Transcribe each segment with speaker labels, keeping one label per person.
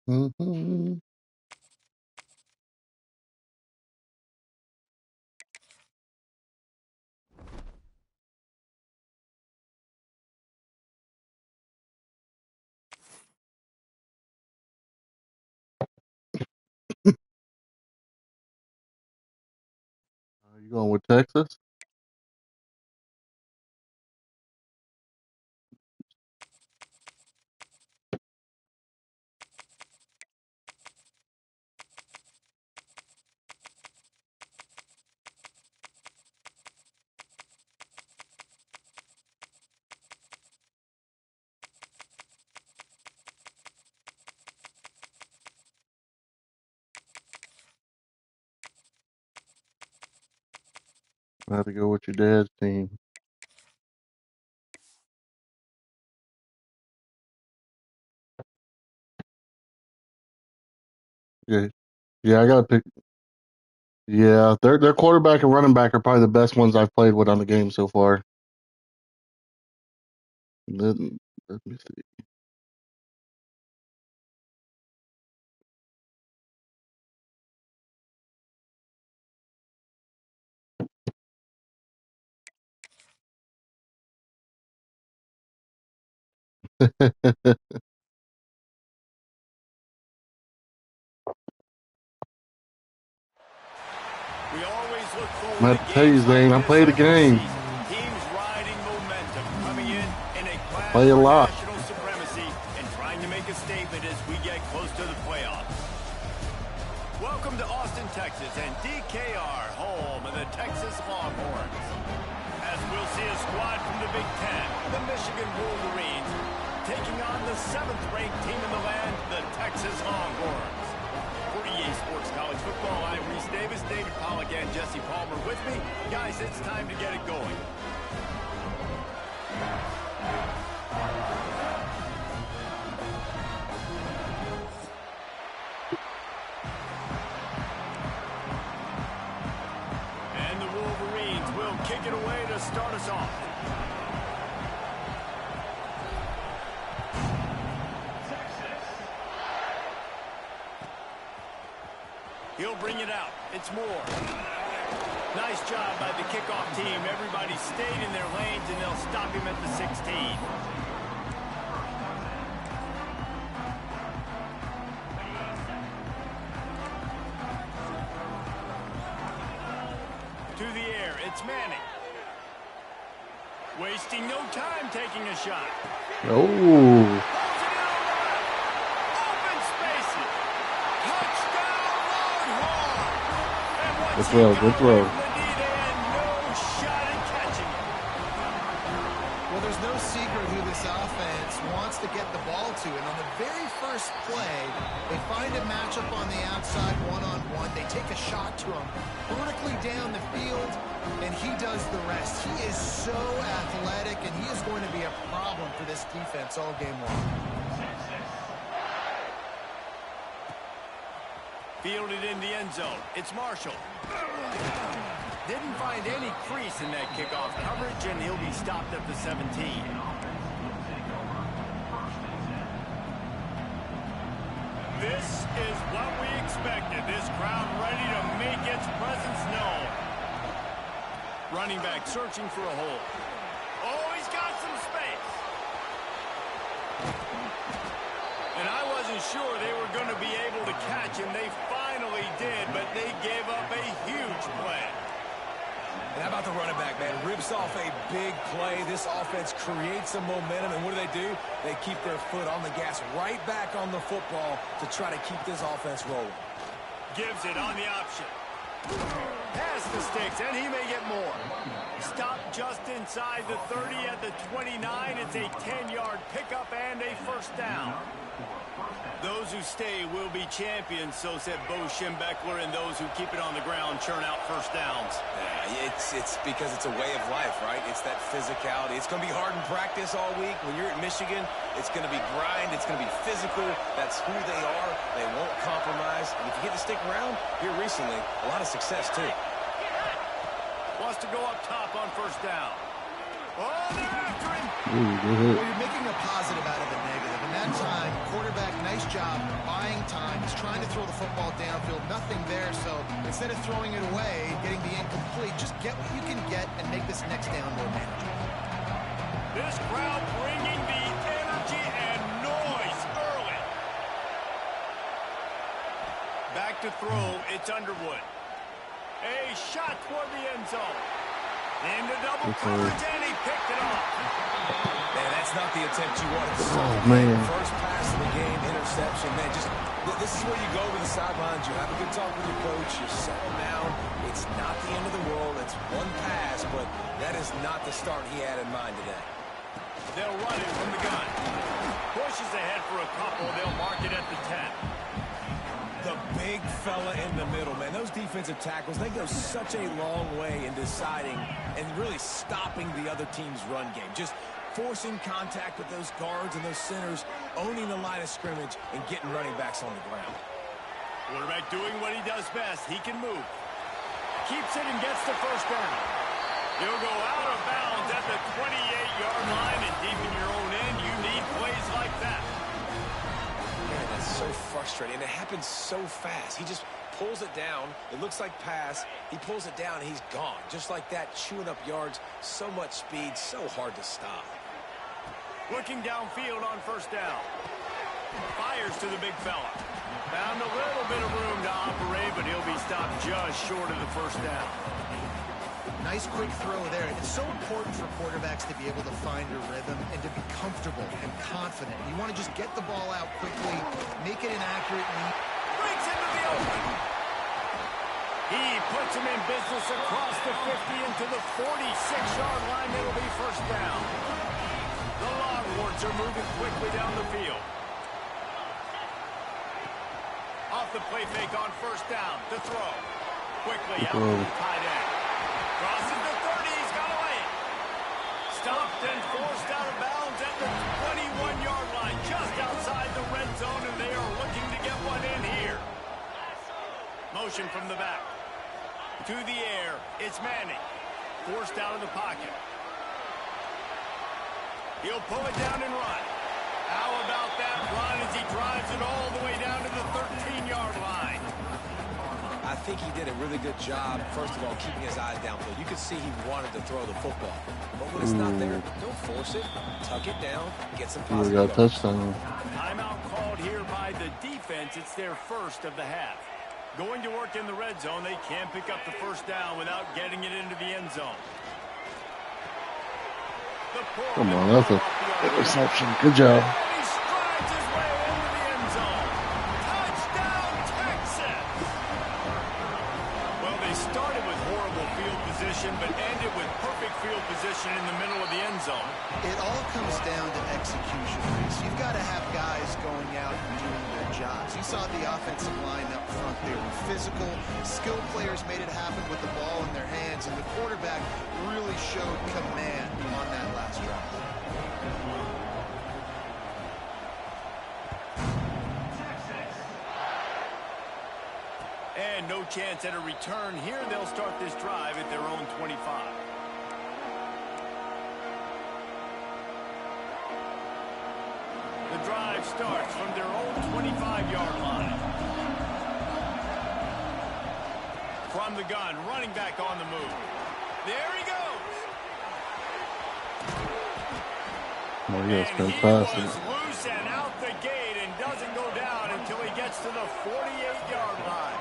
Speaker 1: Mm-hmm. You going with Texas? I have to go with your dad's team. Yeah, yeah, I gotta pick. Yeah, their quarterback and running back are probably the best ones I've played with on the game so far. Let, let me see.
Speaker 2: We always look
Speaker 1: I'm
Speaker 2: forward
Speaker 1: gonna
Speaker 2: to
Speaker 1: have to tell you,
Speaker 2: games like
Speaker 1: Zane, I
Speaker 2: this
Speaker 1: play the
Speaker 2: every
Speaker 1: game.
Speaker 2: season. Teams riding momentum, coming in a clash
Speaker 1: Play a
Speaker 2: for
Speaker 1: lot.
Speaker 2: national supremacy and trying to make a statement as we get close to the playoffs. Welcome to Austin, Texas, and DKR, home of the Texas Longhorns. As we'll see a squad from the Big Ten, the Michigan Wolverines, taking on the 7th-ranked team in the land, the Texas Longhorns. For EA Sports College Football, I'm Reese Davis, David Pollack, and Jesse Palmer with me. Guys, it's time to get it going. And the Wolverines will kick it away to start us off. He'll bring it out. It's Moore. Nice job by the kickoff team. Everybody stayed in their lanes, and they'll stop him at the 16. To the air, it's Manning. Wasting no time taking a shot.
Speaker 1: Oh. Good throw, good throw.
Speaker 2: Well,
Speaker 3: there's no secret who this offense wants to get the ball to. And on the very first play, they find a matchup on the outside one-on-one. They take a shot to him vertically down the field, and he does the rest. He is so athletic, and he is going to be a problem for this defense all game long.
Speaker 2: Fielded in the end zone. It's Marshall. Didn't find any crease in that kickoff coverage, and he'll be stopped at the 17. This is what we expected. This crowd ready to make its presence known. Running back searching for a hole. Oh, he's got some space. And I wasn't sure they were going to be able to catch him. They finally did, but they gave up a huge play.
Speaker 4: And how about the running back, man? Rips off a big play. This offense creates some momentum, and what do? They keep their foot on the gas right back on the football to try to keep this offense rolling.
Speaker 2: Gives it on the option. Pass the sticks, and he may get more. Stopped just inside the 30 at the 29. It's a 10-yard pickup and a first down. Those who stay will be champions, so said Bo Schembechler, and those who keep it on the ground churn out first downs.
Speaker 4: Yeah, it's because it's a way of life, right? It's that physicality. It's going to be hard in practice all week. When you're at Michigan, it's going to be grind. It's going to be physical. That's who they are. They won't compromise. And if you get to stick around here recently, a lot of success, too.
Speaker 2: Wants to go up top on first down. Oh, they're after him.
Speaker 3: Well, you're making a positive out of a negative. And that time, quarterback, nice job buying time. He's trying to throw the football downfield. Nothing there, so instead of throwing it away, getting the incomplete, just get what you can get and make this next down more manageable.
Speaker 2: This crowd bringing the energy and noise early. Back to throw, it's Underwood. A shot toward the end zone. Into double coverage, and he picked it off.
Speaker 4: Man, that's not the attempt you wanted.
Speaker 1: Oh, man.
Speaker 4: First pass of the game, interception. Man, this is where you go over the sidelines. You have a good talk with your coach. You settle down. It's not the end of the world. It's one pass, but that is not the start he had in mind today.
Speaker 2: They'll run it from the gun. Pushes ahead for a couple. They'll mark it at the 10.
Speaker 4: The big fella in the middle, man. Those defensive tackles, they go such a long way in deciding and really stopping the other team's run game. Just forcing contact with those guards and those centers, owning the line of scrimmage, and getting running backs on the ground.
Speaker 2: Quarterback doing what he does best. He can move. Keeps it and gets the first down. He'll go out of bounds at the 28-yard line, and deep in your own end, you need plays like that.
Speaker 4: Man, that's so frustrating. And it happens so fast. He just pulls it down. It looks like pass. He pulls it down, and he's gone. Just like that, chewing up yards. So much speed, so hard to stop.
Speaker 2: Looking downfield on first down. Fires to the big fella. Found a little bit of room to operate, but he'll be stopped just short of the first down.
Speaker 3: Nice quick throw there. It's so important for quarterbacks to be able to find a rhythm and to be comfortable and confident. You want to just get the ball out quickly, make it an accurate lead.
Speaker 2: Breaks into the open. He puts him in business across the 50 into the 46-yard line. It'll be first down. The Longhorns are moving quickly down the field. Off the play fake on first down. To throw. Quickly out to the tight end. Crosses the 30. He's got away. Stopped and forced out of bounds at the 21-yard line. Just outside the red zone, and they are looking to get one in here. Motion from the back. To the air. It's Manning. Forced out of the pocket. He'll pull it down and run. How about that run as he drives it all the way down to the 13-yard line?
Speaker 4: I think he did a really good job, first of all, keeping his eyes downfield. You could see he wanted to throw the football. But when it's not there, don't force it. Tuck it down. Get some positive
Speaker 1: We got a touchdown.
Speaker 2: Timeout called here by the defense. It's their first of the half. Going to work in the red zone. They can't pick up the first down without getting it into the end zone.
Speaker 1: Come on, that's a interception. Good job.
Speaker 2: He strides his way into the end zone. Touchdown, Texas! Well, they started with horrible field position, but ended with perfect field position in the middle of the end zone.
Speaker 3: It all comes down to execution, Reese. You've got to have guys going out and doing their jobs. You saw the offensive line up front. They were physical. Skilled players made it happen with the ball in their hands, and the quarterback really showed command on that last drive.
Speaker 2: And no chance at a return here. They'll start this drive at their own 25. The drive starts from their own 25-yard line. From the gun, running back on the move. There he goes.
Speaker 1: Oh, yes,
Speaker 2: And he
Speaker 1: fantastic.
Speaker 2: was loose and out the gate and doesn't go down until he gets to the 48-yard line.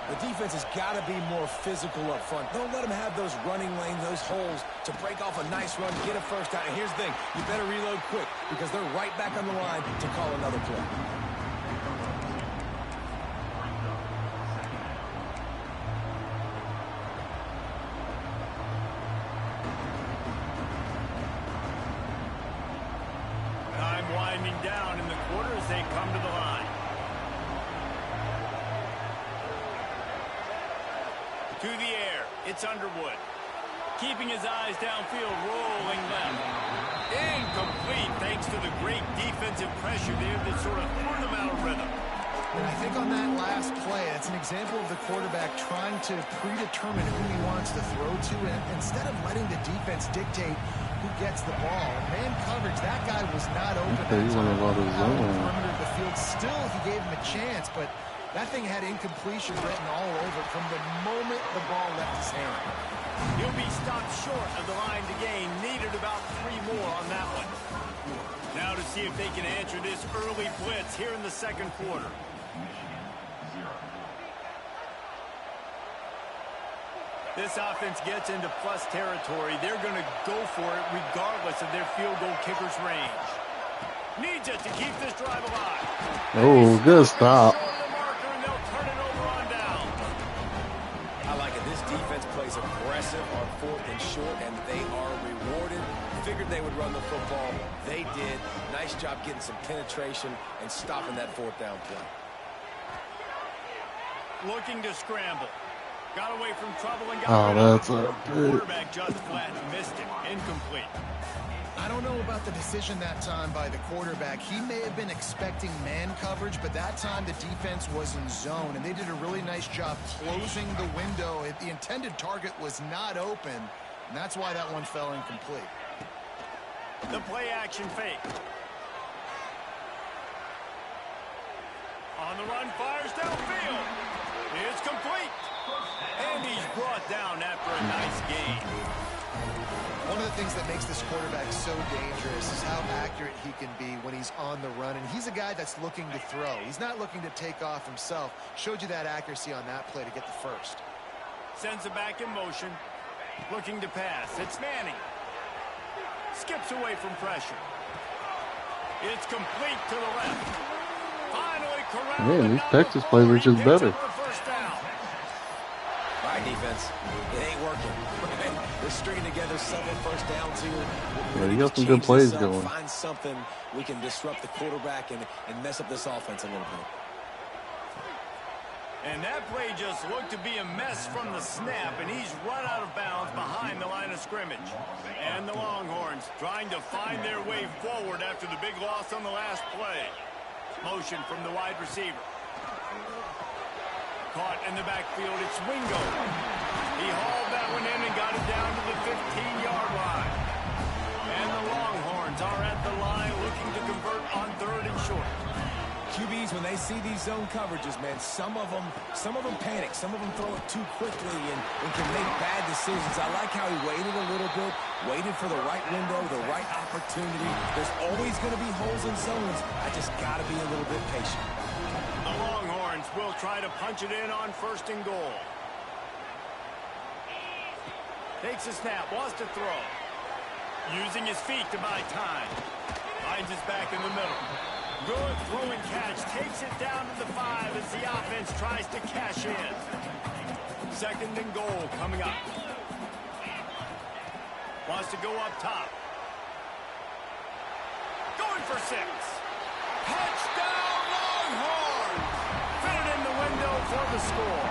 Speaker 4: The defense has got to be more physical up front. Don't let them have those running lanes, those holes to break off a nice run, get a first down. And here's the thing, you better reload quick because they're right back on the line to call another play.
Speaker 2: Time winding down in the quarter as they come to the To the air. It's Underwood. Keeping his eyes downfield, rolling left. Incomplete thanks to the great defensive pressure there that sort of threw them out of rhythm.
Speaker 3: And I think on that last play, it's an example of the quarterback trying to predetermine who he wants to throw to, and instead of letting the defense dictate who gets the ball. Man coverage, that guy was not open.
Speaker 1: He's on a lot of
Speaker 3: out
Speaker 1: zone.
Speaker 3: on the perimeter of the field. Still, he gave him a chance, but that thing had incompletion written all over it from the moment the ball left his hand.
Speaker 2: He'll be stopped short of the line to gain. Needed about 3 more on that one. Now to see if they can answer this early blitz here in the second quarter. This offense gets into plus territory. They're going to go for it regardless of their field goal kicker's range. Needs it to keep this drive alive.
Speaker 1: Oh, good stop.
Speaker 4: I like it. This defense plays aggressive on 4th and short, and they are rewarded. Figured they would run the football. They did. Nice job getting some penetration and stopping that 4th down play.
Speaker 2: Looking to scramble. Got away from trouble and got
Speaker 1: that's
Speaker 2: the
Speaker 1: a good.
Speaker 2: quarterback just flat missed it. Incomplete.
Speaker 3: I don't know about the decision that time by the quarterback. He may have been expecting man coverage, but that time the defense was in zone, and they did a really nice job closing the window. The intended target was not open, and that's why that one fell incomplete.
Speaker 2: The play action fake. On the run, fires downfield. It's complete. And he's brought down after a nice gain.
Speaker 3: One of the things that makes this quarterback so dangerous is how accurate he can be when he's on the run. And he's a guy that's looking to throw. He's not looking to take off himself. Showed you that accuracy on that play to get the first.
Speaker 2: Sends it back in motion. Looking to pass. It's Manning. Skips away from pressure. It's complete to the left. Finally corralled.
Speaker 1: Man, these Texas players are just better.
Speaker 2: First down.
Speaker 4: All right, defense. It ain't working. They're stringing together several first downs here.
Speaker 1: Yeah, you got some good plays going.
Speaker 4: Find something we can disrupt the quarterback and mess up this offense a little bit.
Speaker 2: And that play just looked to be a mess from the snap, and he's run out of bounds behind the line of scrimmage. And the Longhorns trying to find their way forward after the big loss on the last play. Motion from the wide receiver. Caught in the backfield, it's Wingo. He hauled that one in and got it down to the 15-yard line. And the Longhorns are at the line looking to convert on 3rd and short.
Speaker 4: QBs, when they see these zone coverages, man, some of them panic. Some of them throw it too quickly and can make bad decisions. I like how he waited a little bit, waited for the right window, the right opportunity. There's always going to be holes in zones. I just got to be a little bit patient.
Speaker 2: The Longhorns will try to punch it in on 1st and goal. Takes a snap, wants to throw. Using his feet to buy time. Finds his back in the middle. Good throw and catch. Takes it down to the 5 as the offense tries to cash in. 2nd and goal coming up. Wants to go up top. Going for 6. Touchdown Longhorns! Fit it in the window for the score.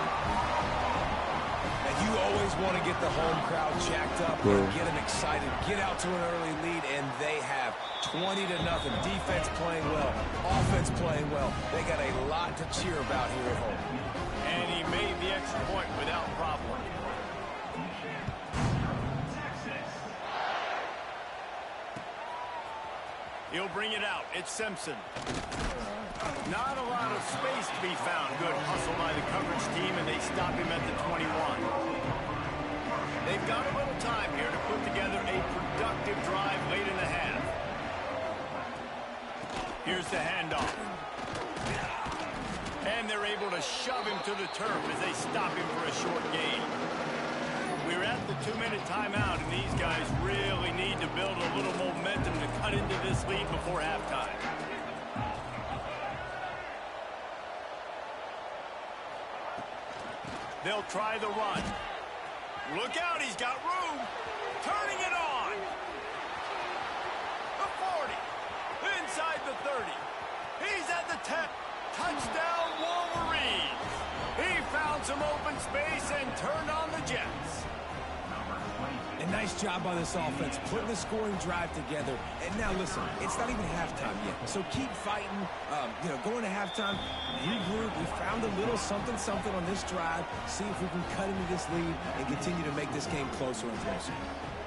Speaker 4: And you always want to get the home crowd jacked up, get them excited, get out to an early lead, and they have 20-0. Defense playing well, offense playing well. They got a lot to cheer about here at home.
Speaker 2: And he made the extra point without problem. He'll bring it out. It's Simpson. Not a lot of space to be found. Good hustle by the coverage team, and they stop him at the 21. They've got a little time here to put together a productive drive late in the half. Here's the handoff. And they're able to shove him to the turf as they stop him for a short gain. We're at the 2-minute timeout, and these guys really need to build a little momentum to cut into this lead before halftime. They'll try the run. Look out, he's got room. Turning it on. The 40. Inside the 30. He's at the 10. Touchdown, Wolverines. He found some open space and turned on
Speaker 4: job by this offense, putting the scoring drive together. And now, listen, it's not even halftime yet. So keep fighting, going to halftime, regroup. We found a little something on this drive. See if we can cut into this lead and continue to make this game closer and closer.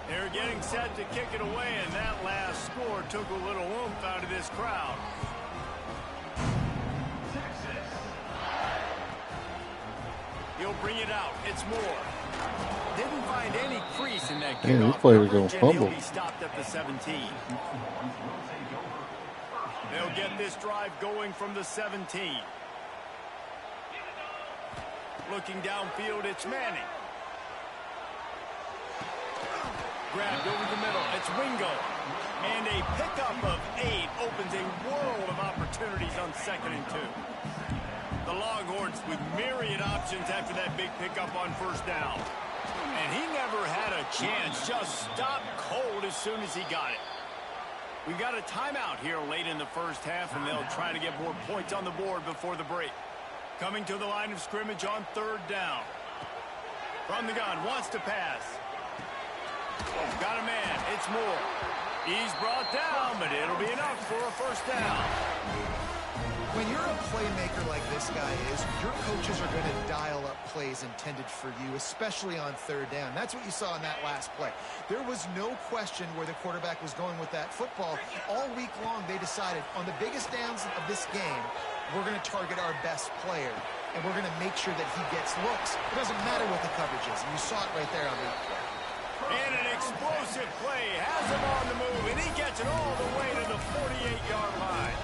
Speaker 2: They're getting set to kick it away, and that last score took a little oomph out of this crowd. He'll bring it out. It's Moore. Didn't find any crease in that kickoff.
Speaker 1: These players don't fumble.
Speaker 2: He'll be stopped at the 17. They'll get this drive going from the 17. Looking downfield, it's Manning. Grabbed over the middle. It's Wingo. And a pickup of 8 opens a world of opportunities on 2nd and 2. The Longhorns with myriad options after that big pickup on 1st down. And he never had a chance. Just stopped cold as soon as he got it. We've got a timeout here late in the 1st half, and they'll try to get more points on the board before the break. Coming to the line of scrimmage on 3rd down. From the gun, wants to pass. Got a man. It's Moore. He's brought down, but it'll be enough for a 1st down.
Speaker 3: When you're a playmaker like this guy is, your coaches are going to dial up plays intended for you, especially on 3rd down. That's what you saw in that last play. There was no question where the quarterback was going with that football. All week long, they decided on the biggest downs of this game, we're going to target our best player, and we're going to make sure that he gets looks. It doesn't matter what the coverage is. And you saw it right there on the play.
Speaker 2: And an explosive play has him on the move, and he gets it all the way to the 48-yard line.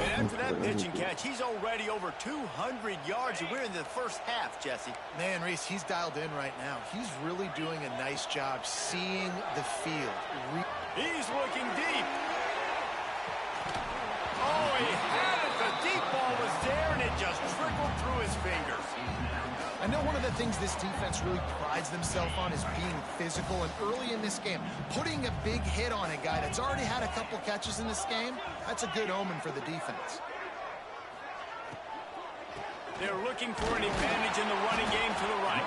Speaker 2: And after that pitch and catch, he's already over 200 yards, and we're in the 1st half, Jesse.
Speaker 3: Man, Reese, he's dialed in right now. He's really doing a nice job seeing the field.
Speaker 2: He's looking deep. Oh, he had it. The deep ball was there, and it just trickled through his fingers.
Speaker 3: I know one of the things this defense really prides themselves on is being physical, and early in this game, putting a big hit on a guy that's already had a couple catches in this game, that's a good omen for the defense.
Speaker 2: They're looking for an advantage in the running game to the right.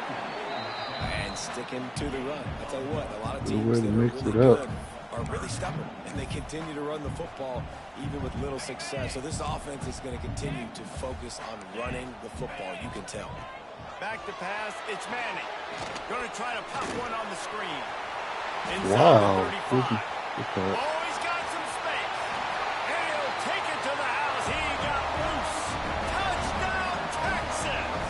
Speaker 4: And sticking to the run. I tell you what, a lot of teams that are really good are really stubborn, and they continue to run the football even with little success. So this offense is going to continue to focus on running the football, you can tell.
Speaker 2: Back to pass, it's Manning. Going to try to pop one on the screen. Inside
Speaker 1: Wow.
Speaker 2: the 35. Oh, he's got some space. And he'll take it to the house. He got loose. Touchdown, Texas.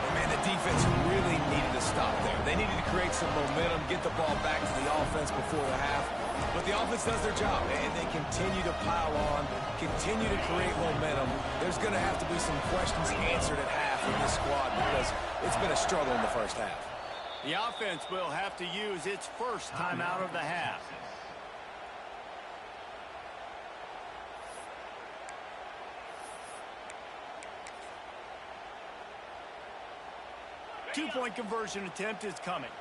Speaker 4: And man, the defense really needed to stop there. They needed to create some momentum, get the ball back to the offense before the half. But the offense does their job, and they continue to pile on, continue to create momentum. There's going to have to be some questions answered at half in this squad because it's been a struggle in the 1st half.
Speaker 2: The offense will have to use its 1st timeout of the half. Two-point conversion attempt is coming.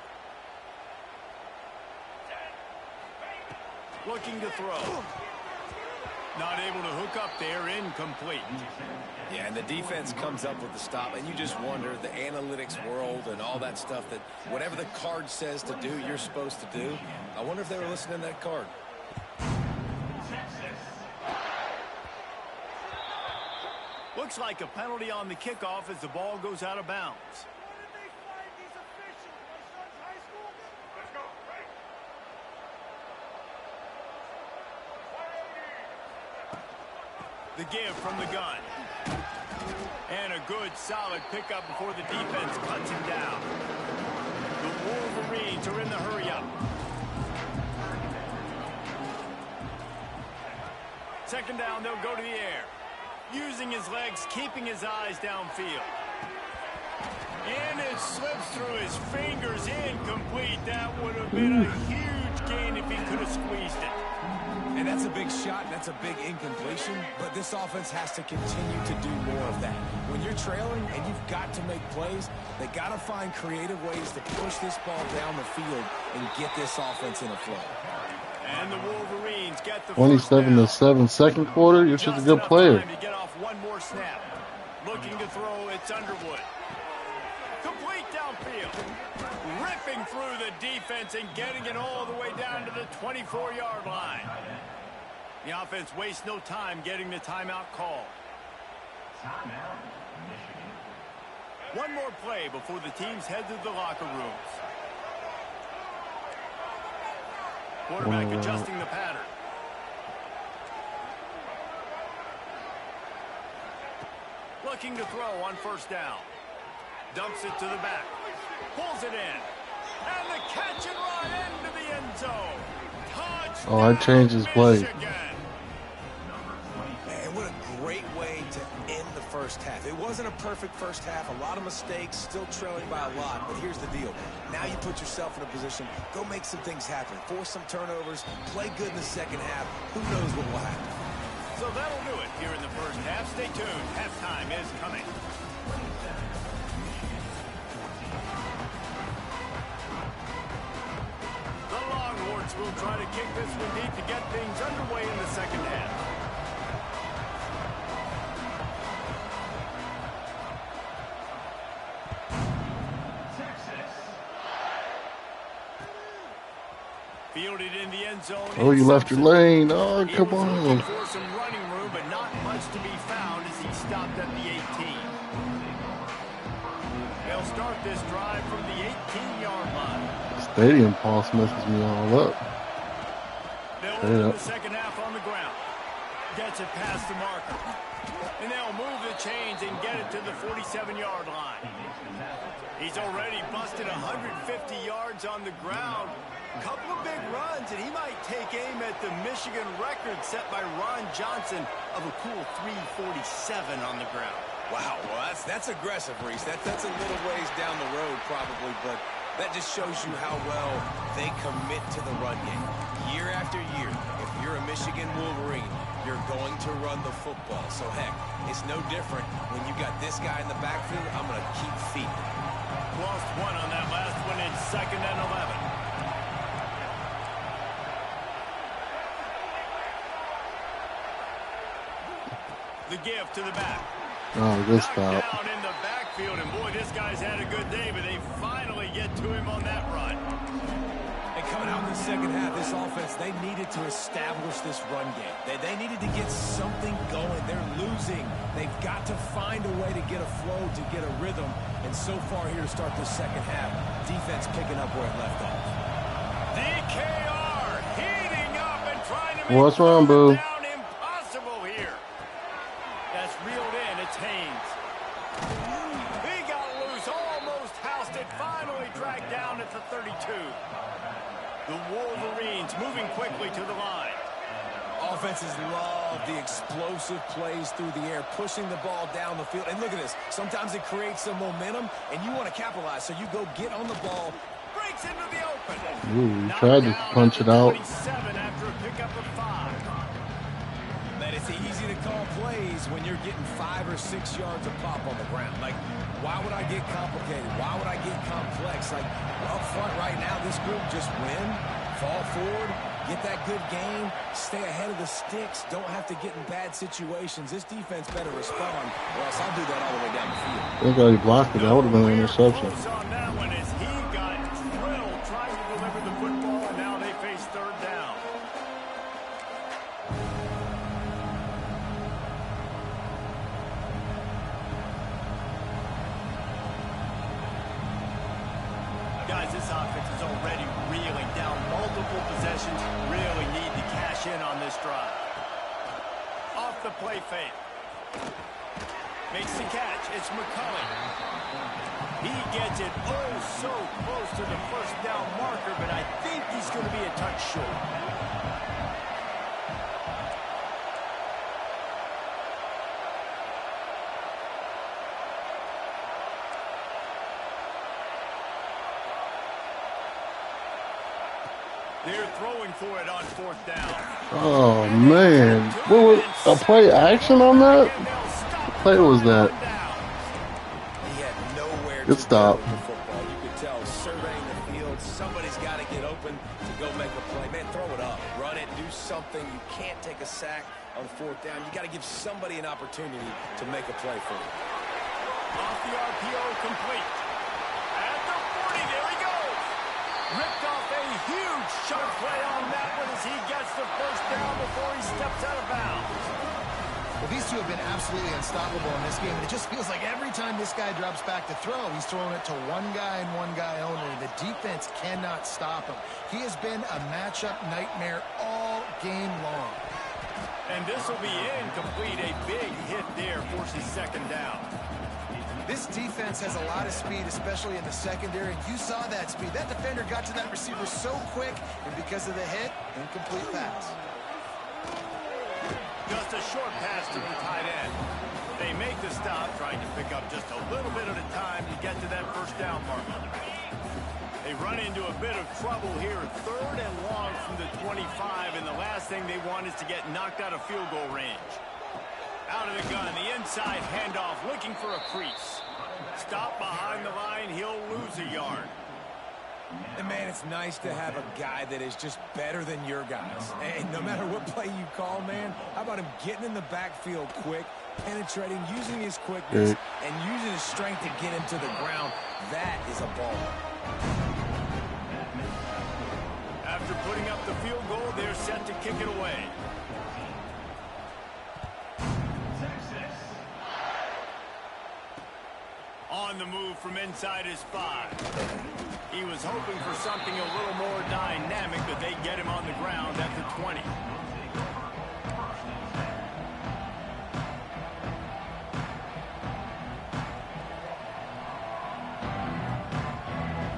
Speaker 2: Looking to throw. Not able to hook up there, incomplete.
Speaker 4: Yeah, and the defense comes up with the stop, and you just wonder, the analytics world and all that stuff, that whatever the card says to do, you're supposed to do. I wonder if they were listening to that card.
Speaker 2: Looks like a penalty on the kickoff as the ball goes out of bounds. The give from the gun. And a good, solid pickup before the defense cuts him down. The Wolverines are in the hurry-up. 2nd down, they'll go to the air. Using his legs, keeping his eyes downfield. And it slips through his fingers, incomplete. That would have been a huge gain if he could have squeezed it.
Speaker 4: And that's a big shot, and that's a big incompletion, but this offense has to continue to do more of that. When you're trailing and you've got to make plays, they got to find creative ways to push this ball down the field and get this offense in a flow.
Speaker 2: And the Wolverines get the
Speaker 1: 27-7 second quarter. You're just a good player.
Speaker 2: To get off one more snap. Looking to throw, it's Underwood. Complete downfield. ripping through the defense and getting it all the way down to the 24-yard line. The offense wastes no time getting the timeout call. One more play before the teams head to the locker rooms. Quarterback adjusting the pattern. Looking to throw on first down. Dumps it to the back. Pulls it in. And the catch and run into the end zone. Touchdown,
Speaker 1: Oh, I changed his play.
Speaker 4: Man, what a great way to end the first half. It wasn't a perfect first half. A lot of mistakes, still trailing by a lot. But here's the deal. Now you put yourself in a position. Go make some things happen. Force some turnovers. Play good in the second half. Who knows what will happen.
Speaker 2: So that'll do it here in the first half. Stay tuned. Halftime is coming. The Longhorns will try to kick this one deep to get things underway in the second half. Fielded in the end zone.
Speaker 1: Oh, you left your lane. Oh, come on.
Speaker 2: For some running room, but not much to be found as he stopped at the 18. They'll start this drive from the 18-yard line.
Speaker 1: Stadium pulse messes me all up.
Speaker 2: They'll open the second half on the ground. Gets it past the marker. And they'll move the chains and get it to the 47-yard line. He's already busted 150 yards on the ground. Couple of big runs, and he might take aim at the Michigan record set by Ron Johnson of a cool 347 on the ground.
Speaker 4: Wow, well, that's aggressive, Reese. That's a little ways down the road probably, but that just shows you how well they commit to the run game. Year after year, if you're a Michigan Wolverine, you're going to run the football. So, heck, it's no different when you got this guy in the backfield. I'm going to keep feeding.
Speaker 2: Lost one on that last one in 2nd and 11. The give to the back.
Speaker 1: Oh, good stop.
Speaker 2: Down in the backfield, and boy, this guy's had a good day, but they finally get to him on that run.
Speaker 4: And coming out in the second half, this offense, they needed to establish this run game. They needed to get something going. They're losing. They've got to find a way to get a flow, to get a rhythm. And so far here to start the second half, defense picking up where it left off.
Speaker 2: DKR heating up and trying to make
Speaker 1: What's wrong, boo?
Speaker 2: down impossible here. That's reeled in. It's Haynes. He got loose, almost housed it, finally dragged down at the 32. The Wolverines moving quickly to the line.
Speaker 4: Offenses love the explosive plays through the air, pushing the ball down the field. And look at this. Sometimes it creates some momentum, and you want to capitalize. So you go get on the ball.
Speaker 2: Breaks into the open.
Speaker 1: Ooh, he tried to punch it out.
Speaker 2: 27 after a pickup of 5.
Speaker 4: Man, it's easy to call plays when you're getting 5 or 6 yards of pop on the ground. Like, why would I get complicated? Why would I get complex? Like, up front right now, this group just win, fall forward, get that good game, stay ahead of the sticks, don't have to get in bad situations. This defense better respond, or else I'll do that all the way down the field.
Speaker 1: I think he blocked it. That would have been an interception.
Speaker 2: Close on that one as he got drilled trying to deliver the football, and now they face 3rd down. Guys, this offense is already reeling down multiple possessions. Really need to cash in on this drive. Off the play fake. Makes the catch. It's McCulley. He gets it oh so close to the first down marker, but I think he's going to be a touch short. They're throwing for it on 4th down.
Speaker 1: Oh, man. What was a play action on that? What play was that?
Speaker 4: He had nowhere
Speaker 1: Good
Speaker 4: to
Speaker 1: stop.
Speaker 4: go with the football. You could tell surveying the field, somebody's got to get open to go make a play. Man, throw it up, run it, do something. You can't take a sack on 4th down. You got to give somebody an opportunity to make a play for you.
Speaker 2: Off the RPO, complete. At the 40, there he goes.
Speaker 3: Well, these two have been absolutely unstoppable in this game, and it just feels like every time this guy drops back to throw, he's throwing it to one guy and one guy only. The defense cannot stop him. He has been a matchup nightmare all game long.
Speaker 2: And this will be incomplete. A big hit there forces second down.
Speaker 3: This defense has a lot of speed, especially in the secondary, and you saw that speed. That defender got to that receiver so quick, and because of the hit, incomplete pass.
Speaker 2: Just a short pass to the tight end. They make the stop, trying to pick up just a little bit at a time to get to that first down mark. They run into a bit of trouble here, 3rd and long from the 25, and the last thing they want is to get knocked out of field goal range. Out of the gun, the inside handoff, looking for a crease. Stop behind the line, he'll lose a yard.
Speaker 4: And, man, it's nice to have a guy that is just better than your guys. And no matter what play you call, man, how about him getting in the backfield quick, penetrating, using his quickness, and using his strength to get him to the ground. That is a ball.
Speaker 2: After putting up the field goal, they're set to kick it away. On the move from inside his 5. He was hoping for something a little more dynamic, but they get him on the ground at the 20.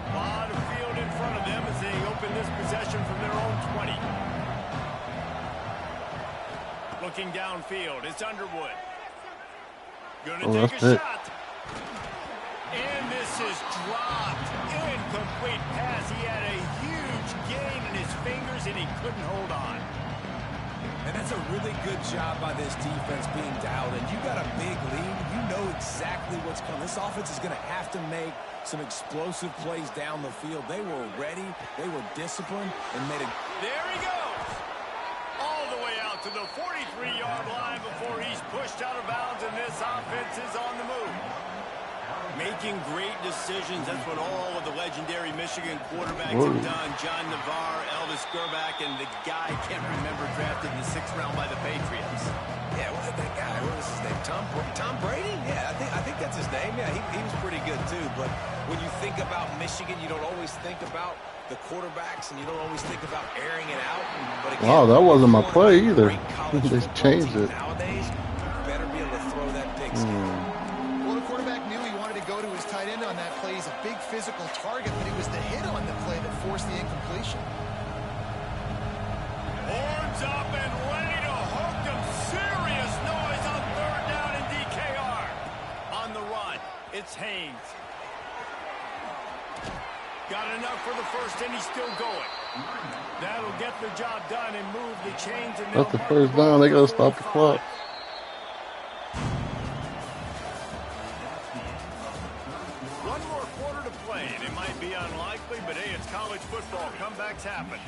Speaker 2: A lot of field in front of them as they open this possession from their own 20. Looking downfield, it's Underwood. Gonna take a shot. And this is dropped. Incomplete pass. He had a huge gain in his fingers, and he couldn't hold on.
Speaker 4: And that's a really good job by this defense being dialed in. You got a big lead. You know exactly what's coming. This offense is going to have to make some explosive plays down the field. They were ready. They were disciplined and made it.
Speaker 2: There he goes. All the way out to the 43-yard line before he's pushed out of bounds, and this offense is on the move. Making great decisions. That's what all of the legendary Michigan quarterbacks have done. John Navarre, Elvis Gerbach, and the guy, I can't remember, drafted in the 6th round by the Patriots.
Speaker 4: Yeah, what that guy? What was his name? Tom Brady? Yeah, I think that's his name. Yeah, he was pretty good too. But when you think about Michigan, you don't always think about the quarterbacks, and you don't always think about airing it out. But again,
Speaker 1: wow, that wasn't my play either. They changed it.
Speaker 4: Nowadays, you better be able to throw that big skill.
Speaker 3: Go to his tight end on that play. He's a big physical target, but it was the hit on the play that forced the incompletion.
Speaker 2: Horns up and ready to hook them. Serious noise on 3rd down in DKR. On the run, it's Haynes. Got enough for the first, and he's still going. That'll get the job done and move the chains.
Speaker 1: That's the first down. They got to stop the clock.
Speaker 2: It might be unlikely, but hey, it's college football. Comebacks happen.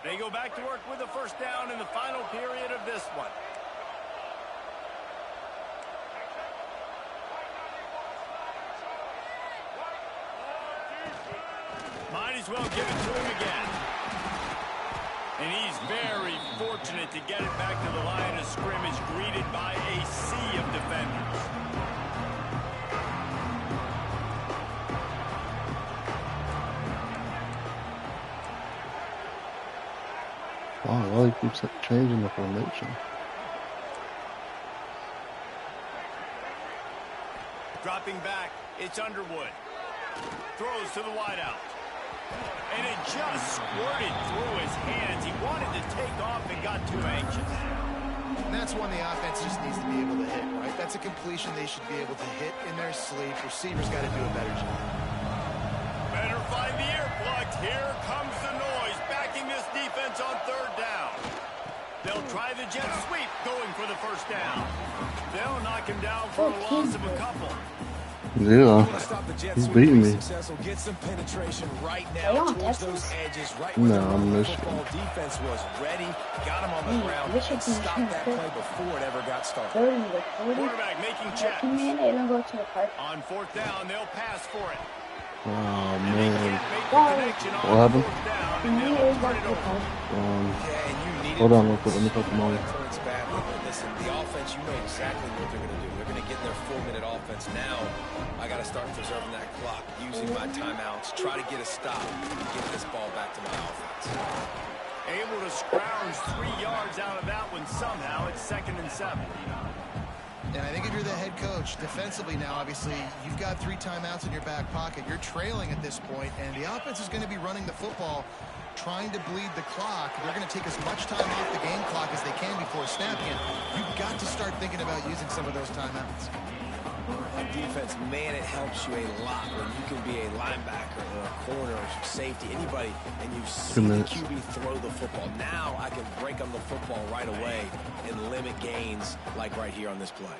Speaker 2: They go back to work with a first down in the final period of this one. Might as well give it to him again. And he's very fortunate to get it back to the line of scrimmage, greeted by a sea of defenders.
Speaker 1: Oh, well, he keeps changing the formation.
Speaker 2: Dropping back, it's Underwood. Throws to the wideout. And it just squirted through his hands. He wanted to take off and got too anxious.
Speaker 3: And that's one the offense just needs to be able to hit, right? That's a completion they should be able to hit in their sleep. Receivers got to do a better job.
Speaker 2: Better find the earplugs. Here comes the noise, backing this defense on 3rd down. They'll try the jet sweep, going for the first down. They'll knock him down for a loss of a couple.
Speaker 1: Yeah, he's beating me.
Speaker 4: Get some penetration right now towards those edges. Right
Speaker 1: no, I'm Michigan.
Speaker 4: Football defense was ready, got him on the ground, and stopped that play before it ever got started.
Speaker 2: Quarterback making checks. On 4th down, they'll pass for it.
Speaker 1: Oh
Speaker 2: And they
Speaker 1: man.
Speaker 2: can't make the connection
Speaker 1: What
Speaker 2: on
Speaker 1: happened?
Speaker 2: fourth down, and they'll turn it over.
Speaker 4: Yeah, and you need
Speaker 1: Hold
Speaker 4: it
Speaker 1: on real quick.
Speaker 4: points.
Speaker 1: Let me talk to
Speaker 4: You
Speaker 1: Molly.
Speaker 4: wanted points badly, but listen, the offense, you know exactly what they're going to do. They're going to get in their 4-minute offense now. I got to start preserving that clock, using my timeouts, try to get a stop, and get this ball back to my offense.
Speaker 2: Able to scrounge 3 yards out of that one somehow. It's 2nd and 7.
Speaker 3: And I think if you're the head coach, defensively now, obviously, you've got 3 timeouts in your back pocket. You're trailing at this point, and the offense is going to be running the football, trying to bleed the clock. They're going to take as much time off the game clock as they can before snapping it. You've got to start thinking about using some of those timeouts.
Speaker 4: On defense, man, it helps you a lot when you can be a linebacker or a corner or safety, anybody, and you see the QB throw the football. Now I can break on the football right away and limit gains like right here on this play.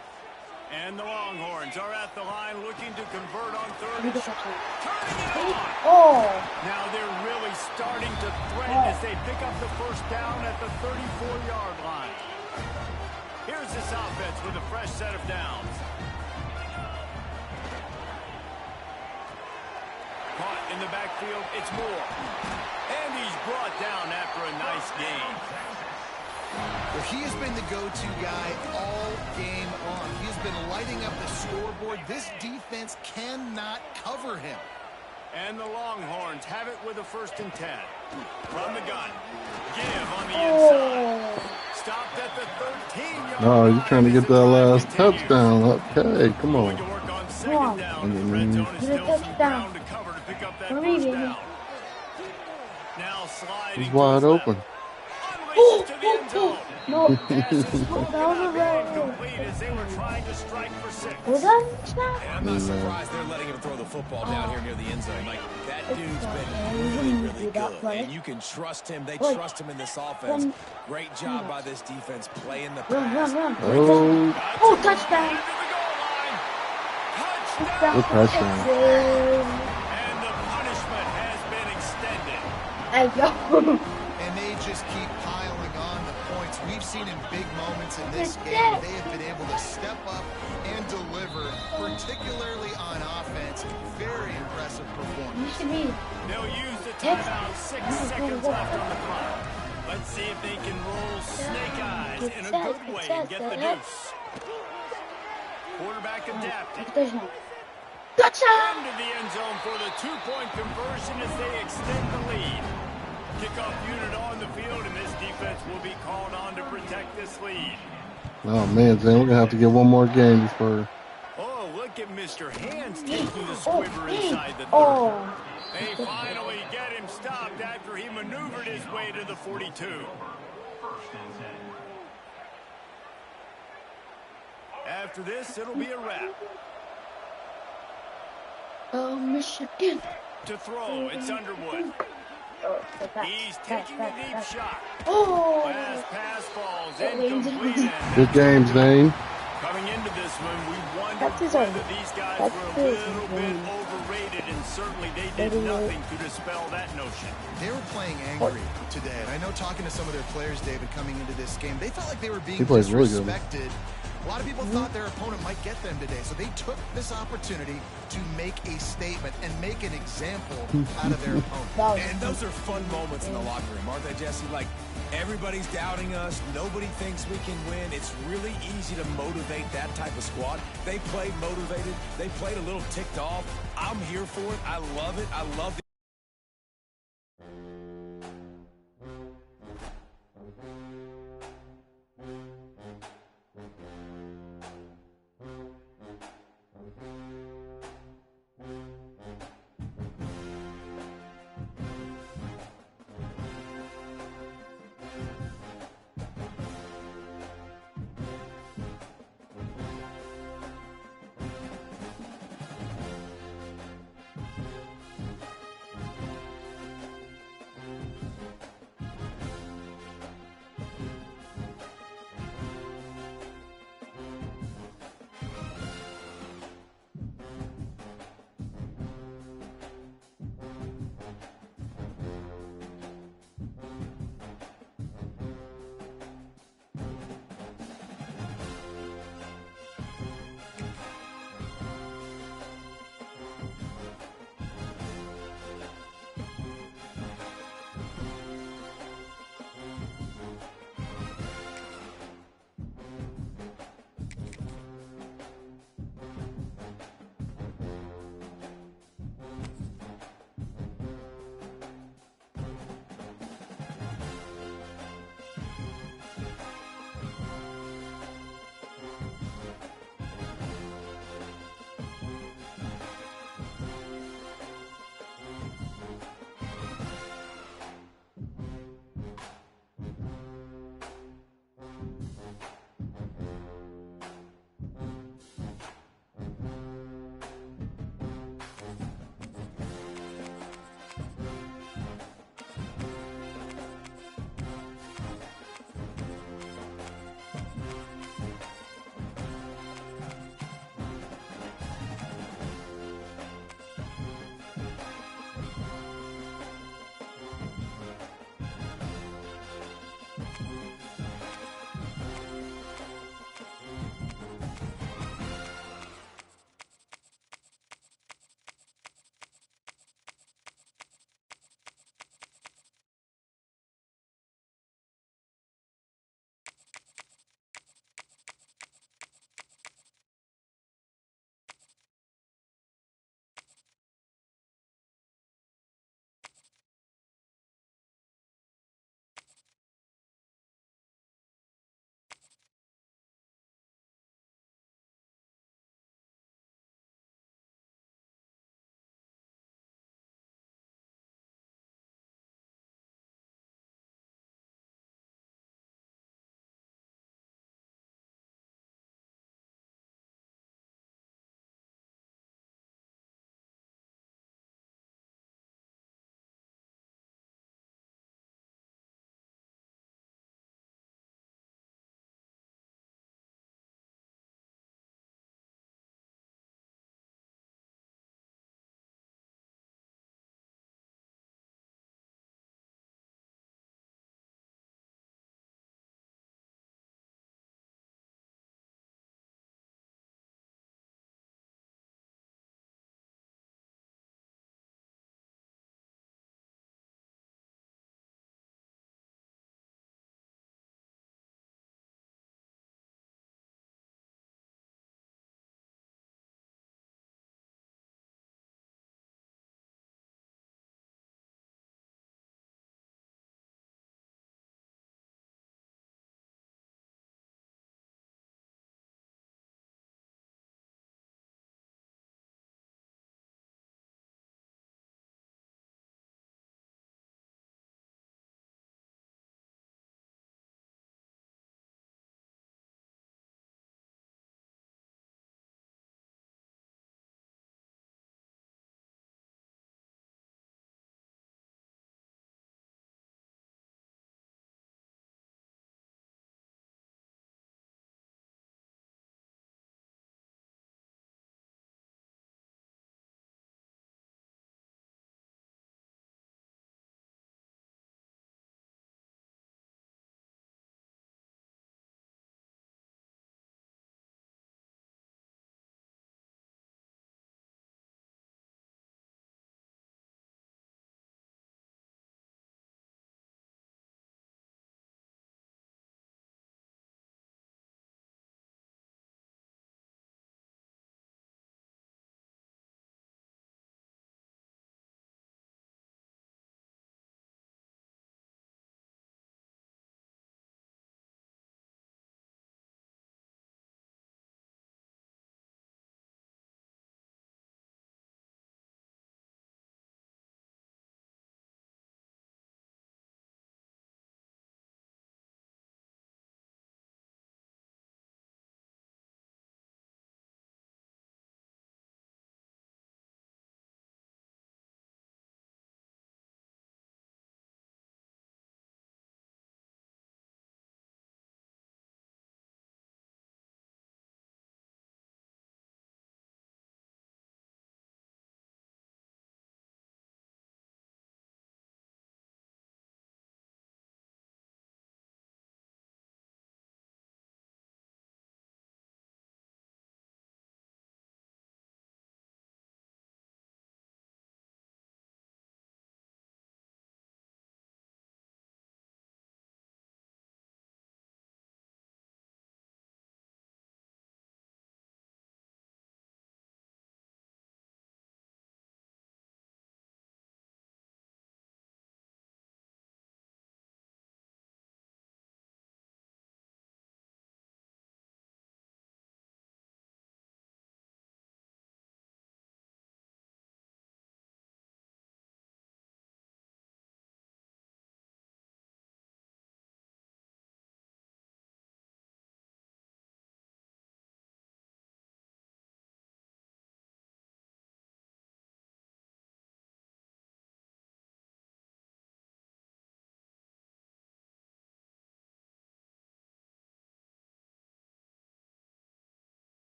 Speaker 2: And the Longhorns are at the line looking to convert on 3rd and short. Turning it on.
Speaker 5: Oh.
Speaker 2: Now they're really starting to threaten as they pick up the first down at the 34-yard line. Here's this offense with a fresh set of downs. Caught in the backfield, it's Moore. And he's brought down after a nice gain.
Speaker 3: Well, he has been the go-to guy all game long. He's been lighting up the scoreboard. This defense cannot cover him.
Speaker 2: And the Longhorns have it with a 1st and 10. From the gun. Give on the inside. Stopped at the 13-yard line.
Speaker 1: Oh, you're trying to get that last touchdown. Okay, come
Speaker 2: Going
Speaker 1: on.
Speaker 2: to work on 2nd down. The red zone is still some ground to cover to pick up that first down. Now sliding.
Speaker 1: He's wide open.
Speaker 2: Unleashes to the end zone.
Speaker 5: No.
Speaker 2: Passes broken
Speaker 5: That
Speaker 2: up
Speaker 5: was a
Speaker 2: and
Speaker 5: red.
Speaker 2: complete as they were trying to strike for 6.
Speaker 5: Was that snap?
Speaker 4: And I'm not surprised they're letting him throw the football down here near the end zone. Like, that dude's been really, really good. And you can trust him. They trust him in this offense. Great job by this defense playing the pass.
Speaker 5: Run.
Speaker 1: Oh,
Speaker 5: Oh, touchdown.
Speaker 2: Touchdown.
Speaker 1: good touchdown.
Speaker 2: And the punishment has been extended.
Speaker 5: Hey, yo.
Speaker 3: And they just keep piling on the points. We've seen in big moments in this game, they have been able to step up and deliver, particularly on offense. Very impressive performance.
Speaker 2: They'll use the timeout. 6 seconds left on the clock. Let's see if they can roll snake eyes in a good way and get the deuce. Quarterback adapting.
Speaker 5: Touchdown.
Speaker 2: Into the end zone for the 2-point conversion as they extend the lead. Kickoff unit on the field, and this defense will be called on to protect this lead.
Speaker 1: Oh man, Zane, we're gonna have to get one more game before.
Speaker 2: Oh, look at Mr. Hands taking the squiver inside the 30. They finally get him stopped after he maneuvered his way to the 42. After this, it'll be a wrap.
Speaker 5: Oh, Michigan.
Speaker 2: To throw, it's Underwood. He's taking a deep shot.
Speaker 5: Oh.
Speaker 2: Last pass falls incomplete.
Speaker 1: Good game, Zane.
Speaker 2: Coming into this one, we wondered whether these guys were a little bit overrated, and certainly they did nothing to dispel that notion.
Speaker 3: They were playing angry today, and I know talking to some of their players, David, coming into this game, they felt like they were being disrespected. A lot of people thought their opponent might get them today, so they took this opportunity to make a statement and make an example out of their opponent.
Speaker 4: And those are fun moments in the locker room, aren't they, Jesse? Like, everybody's doubting us. Nobody thinks we can win. It's really easy to motivate that type of squad. They played motivated. They played a little ticked off. I'm here for it. I love it. I love it.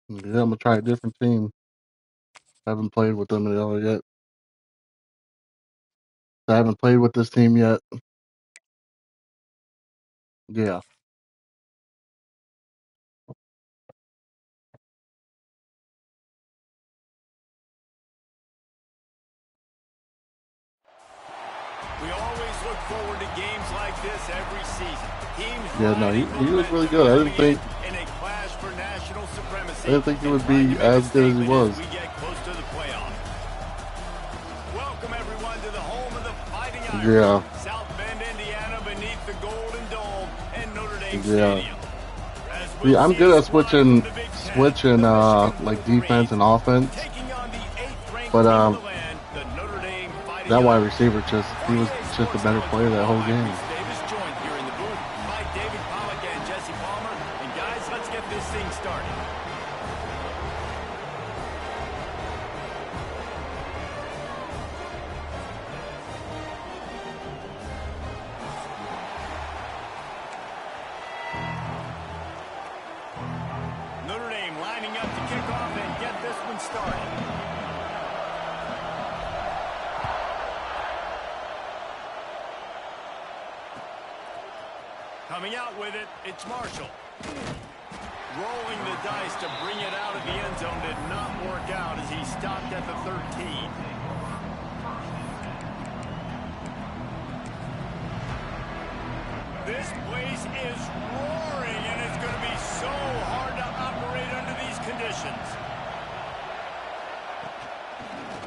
Speaker 1: Yeah, I'm gonna try a different team. Haven't played with them yet. I haven't played with this team yet. Yeah.
Speaker 2: We always look forward to games like this every season. Teams
Speaker 1: Yeah, no,
Speaker 2: riding
Speaker 1: he was really
Speaker 2: momentum
Speaker 1: good.
Speaker 2: coming in a clash for national
Speaker 1: I
Speaker 2: supremacy
Speaker 1: didn't think he
Speaker 2: and
Speaker 1: would
Speaker 2: trying
Speaker 1: be
Speaker 2: to make a
Speaker 1: as good as he
Speaker 2: statement as
Speaker 1: was.
Speaker 2: we get close to the playoffs. Welcome, everyone, to the home of the Fighting Irish,
Speaker 1: Yeah.
Speaker 2: South Bend, Indiana, beneath the Golden Dome and Notre Dame
Speaker 1: Yeah.
Speaker 2: Stadium. As
Speaker 1: See,
Speaker 2: we'll
Speaker 1: I'm
Speaker 2: see a
Speaker 1: good at
Speaker 2: squad from the Big Ten,
Speaker 1: switching
Speaker 2: the Michigan
Speaker 1: like defense
Speaker 2: Wolverines,
Speaker 1: and offense.
Speaker 2: taking on the 8th-ranked
Speaker 1: But
Speaker 2: team in the land, the Notre Dame Fighting
Speaker 1: that wide
Speaker 2: Irish.
Speaker 1: receiver he was
Speaker 2: 48
Speaker 1: just a
Speaker 2: Sports
Speaker 1: better
Speaker 2: College
Speaker 1: player that
Speaker 2: football.
Speaker 1: whole
Speaker 2: I'm
Speaker 1: game.
Speaker 2: Chris Davis, joined here in the booth by David Pollack and Jesse Palmer. And guys, let's get this thing started. Notre Dame lining up to kick off and get this one started. Coming out with it, it's Marshall. Rolling the dice to bring it out of the end zone did not work out as he stopped at the 13. This place is roaring, and it's going to be so hard to operate under these conditions.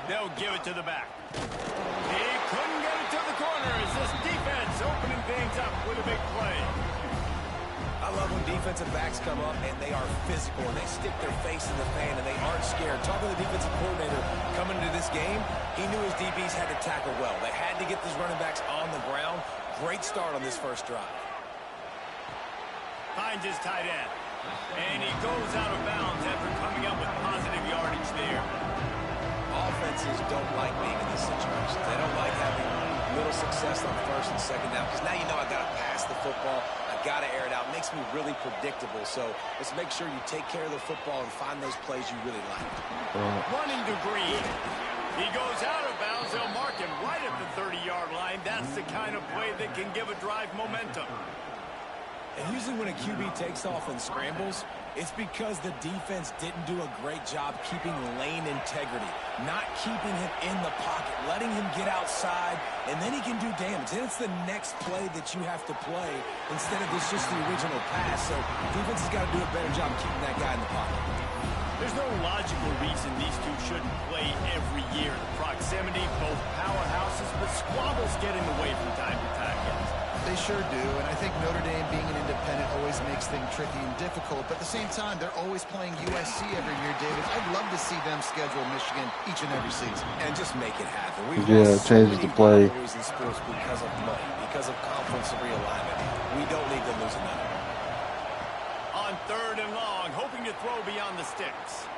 Speaker 2: They'll give it to the back. He couldn't get it to the corner as this defense opening things up with a big play.
Speaker 4: I love when defensive backs come up and they are physical and they stick their face in the fan and they aren't scared. Talking to the defensive coordinator coming into this game, he knew his DBs had to tackle well. They had to get these running backs on the ground. Great start on this first drive.
Speaker 2: Finds his tight end. And he goes out of bounds after coming up with positive yardage there.
Speaker 4: Offenses don't like being in these situations. They don't like having little success on first and second down because now you know I got to pass the football. I got to air it out. It makes me really predictable. So let's make sure you take care of the football and find those plays you really like.
Speaker 2: Running to Green. He goes out of bounds. They'll mark him right at the 30-yard line. That's the kind of play that can give a drive momentum.
Speaker 4: And usually when a QB takes off and scrambles, it's because the defense didn't do a great job keeping lane integrity, not keeping him in the pocket, letting him get outside, and then he can do damage. Then it's the next play that you have to play instead of just the original pass. So defense has got to do a better job keeping that guy in the pocket.
Speaker 2: There's no logical reason these two shouldn't play every year. The proximity, both powerhouses, but squabbles get in the way from time to time, guys.
Speaker 3: They sure do, and I think Notre Dame being an independent always makes things tricky and difficult, but at the same time, they're always playing USC every year, David. I'd love to see them schedule Michigan each and every season.
Speaker 4: And just make it happen. We've
Speaker 1: Yeah,
Speaker 4: lost
Speaker 1: changes
Speaker 4: so
Speaker 1: the
Speaker 4: many
Speaker 1: play.
Speaker 4: rivalries in sports because of money, because of conference realignment. We don't need to lose another.
Speaker 2: On 3rd and long, hoping to throw beyond the sticks.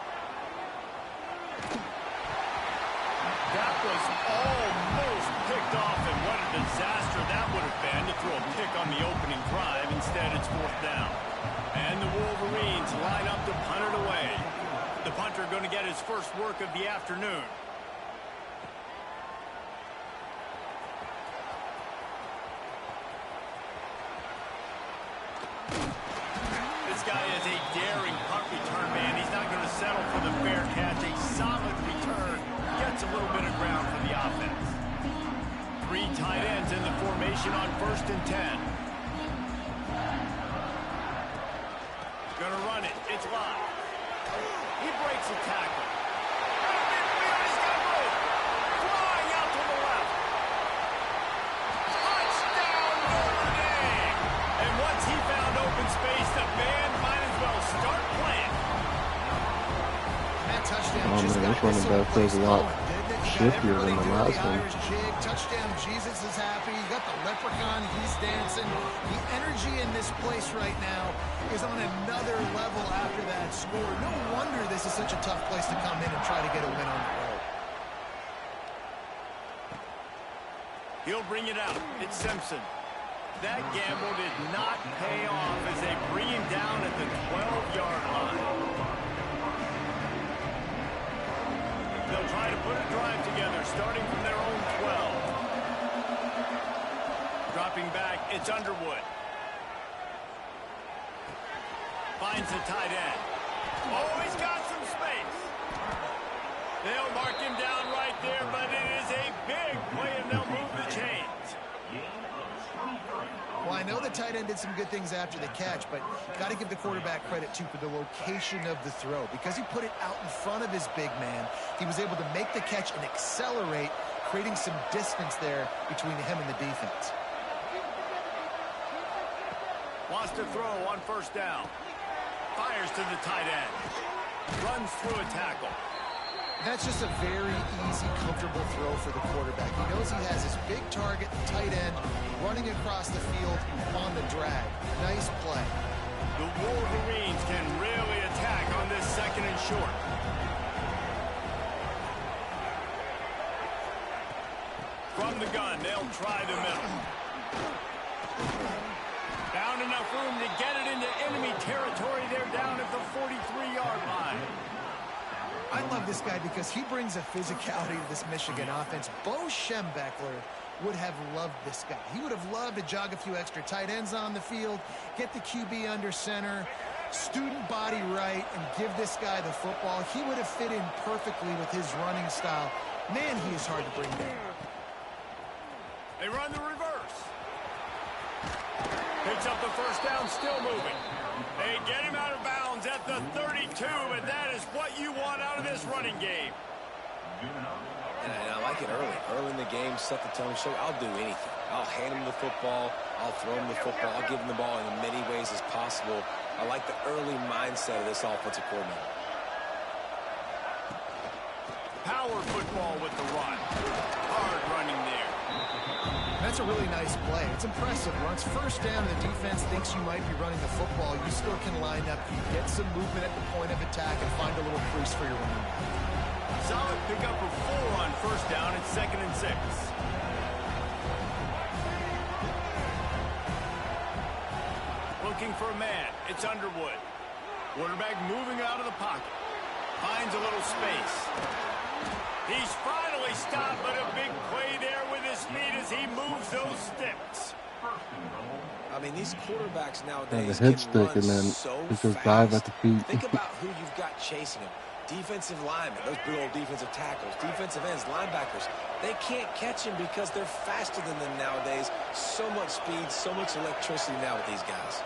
Speaker 2: That was almost picked off, and what a disaster that would have been to throw a pick on the opening drive. Instead, it's 4th down. And the Wolverines line up to punt it away. The punter going to get his first work of the afternoon. This guy is a daring punt return man. He's not going to settle for the fair catch. A solid return. Gets a little bit of ground for the offense. 3 tight ends in the formation on 1st and 10. Gonna run it. It's live. He breaks a tackle. He's got room. Flying out to the left. Touchdown, Notre Dame. And once he found open space, the band might as well start playing.
Speaker 3: That touchdown
Speaker 1: Oh
Speaker 3: just
Speaker 1: man,
Speaker 3: got
Speaker 1: this running back feels a lot shiftier than the last one.
Speaker 3: Irish jig. Touchdown, Jesus is happy. You got the leprechaun, he's dancing. The energy in this place right now is on another level after that score. No wonder this is such a tough place to come in and try to get a win on the road.
Speaker 2: He'll bring it out. It's Simpson. That gamble did not pay off as they bring him down at the 12-yard line. They'll try to put a drive together, starting from their own 12. Dropping back, it's Underwood. Finds the tight end. Oh, he's got some space. They'll mark him down right there, but it is a big play, and they'll move the chains.
Speaker 3: Well, I know the tight end did some good things after the catch, but got to give the quarterback credit, too, for the location of the throw. Because he put it out in front of his big man, he was able to make the catch and accelerate, creating some distance there between him and the defense.
Speaker 2: Wants to throw on first down. Fires to the tight end. Runs through a tackle.
Speaker 3: That's just a very easy, comfortable throw for the quarterback. He knows he has his big target, the tight end, running across the field on the drag. Nice play.
Speaker 2: The Wolverines can really attack on this second and short. From the gun, they'll try the middle. Found enough room to get it into enemy territory. They're down at the 43-yard line.
Speaker 3: I love this guy because he brings a physicality to this Michigan offense. Bo Schembechler would have loved this guy. He would have loved to jog a few extra tight ends on the field, get the QB under center, student body right, and give this guy the football. He would have fit in perfectly with his running style. Man, he is hard to bring down.
Speaker 2: They run the reverse. Picks up the first down, still moving. They get him out of bounds at the 32, and that is what you want out of this running game.
Speaker 4: And I like it early. Early in the game, set the tone, show I'll do anything. I'll hand him the football. I'll throw him the football. I'll give him the ball in as many ways as possible. I like the early mindset of this offensive coordinator.
Speaker 2: Power football with the run. Hard running there.
Speaker 3: That's a really nice play. It's impressive. Once first down, the defense thinks you might be running the football. You still can line up, get some movement at the point of attack, and find a little crease for your running back.
Speaker 2: Solid pickup for 4 on first down. It's 2nd and 6. Looking for a man. It's Underwood. Quarterback moving out of the pocket. Finds a little space. He's finally stopped, but a big play there with his feet as he moves those sticks.
Speaker 4: I mean, these quarterbacks
Speaker 1: Yeah,
Speaker 4: nowadays
Speaker 1: the hit
Speaker 4: can
Speaker 1: stick
Speaker 4: run
Speaker 1: and then
Speaker 4: so
Speaker 1: it's just
Speaker 4: fast.
Speaker 1: dive at the feet.
Speaker 4: Think about who you've got chasing him. Defensive linemen, those big old defensive tackles, defensive ends, linebackers. They can't catch him because they're faster than them nowadays. So much speed, so much electricity now with these guys.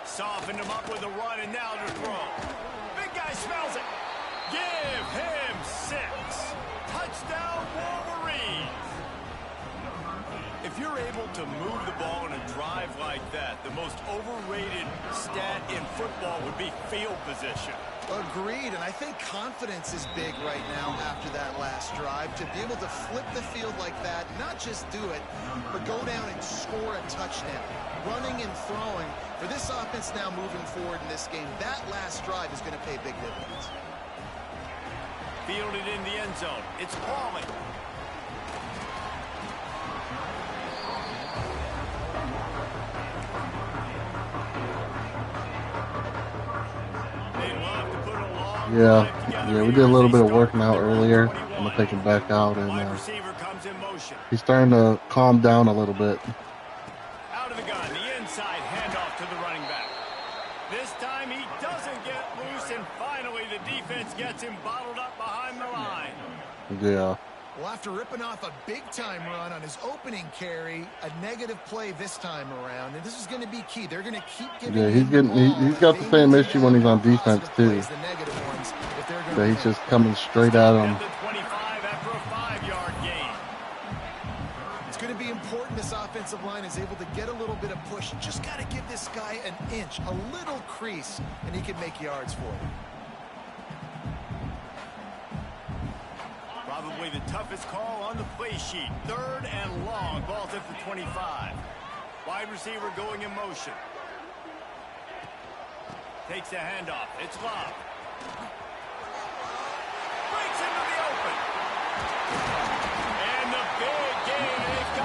Speaker 2: Softened him up with a run, and now to throw. Big guy smells it. Give him 6. Touchdown, Wolverines. If you're able to move the ball in a drive like that, the most overrated stat in football would be field position.
Speaker 3: Agreed, and I think confidence is big right now after that last drive. To be able to flip the field like that, not just do it, but go down and score a touchdown. Running and throwing. For this offense now moving forward in this game, that last drive is going to pay big dividends.
Speaker 2: Fielded in the end zone. It's Pauling.
Speaker 1: Yeah, we did a little bit of working out earlier. I'm gonna take him back out, and
Speaker 2: Wide receiver comes in motion.
Speaker 1: he's starting to calm down a little bit.
Speaker 2: Out of the gun, the inside handoff to the running back. This time he doesn't get loose, and finally the defense gets him bottled up behind the line.
Speaker 1: Yeah.
Speaker 3: Well, after ripping off a big-time run on his opening carry, a negative play this time around, and this is going to be key. They're going to keep giving
Speaker 1: Yeah,
Speaker 3: him
Speaker 1: he's got the same issue when he's on defense too. Yeah, he's just coming straight at him.
Speaker 2: At the 25 after a 5-yard gain.
Speaker 3: It's going to be important this offensive line is able to get a little bit of push. Just got to give this guy an inch, a little crease, and he can make yards for it.
Speaker 2: Probably the toughest call on the play sheet. 3rd and long. Ball's at the 25. Wide receiver going in motion. Takes a handoff. It's Love. Breaks into the open. And the big game. They've got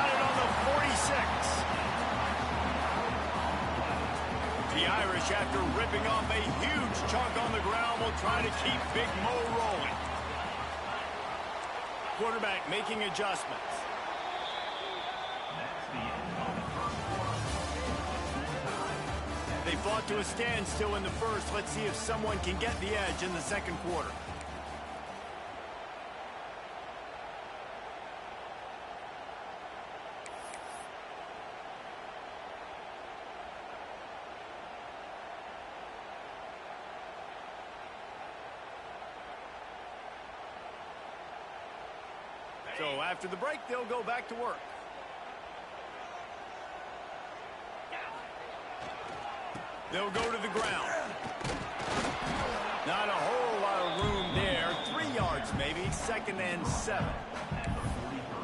Speaker 2: coach, after ripping off a huge chunk on the ground, will try to keep Big Mo rolling. Quarterback making adjustments. They fought to a standstill in the first. Let's see if someone can get the edge in the second quarter. So after the break, they'll go back to work. They'll go to the ground. Not a whole lot of room there. 3 yards maybe, 2nd and 7.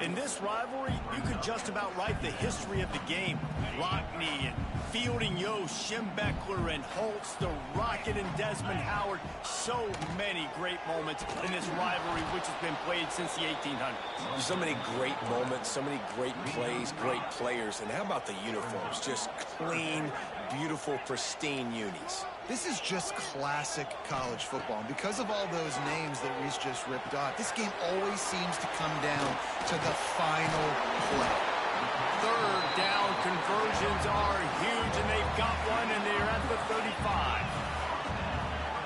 Speaker 2: In this rivalry, you could just about write the history of the game. Lockney and Fielding, Yost, Schembechler and Holtz, the Rocket and Desmond Howard. So many great moments in this rivalry, which has been played since the 1800s.
Speaker 4: So many great moments, so many great plays, great players. And how about the uniforms? Just clean, beautiful, pristine unis.
Speaker 3: This is just classic college football. And because of all those names that Reese just ripped off, this game always seems to come down to the final play.
Speaker 2: Third down conversions are huge, and they've got one, and they're at the 35.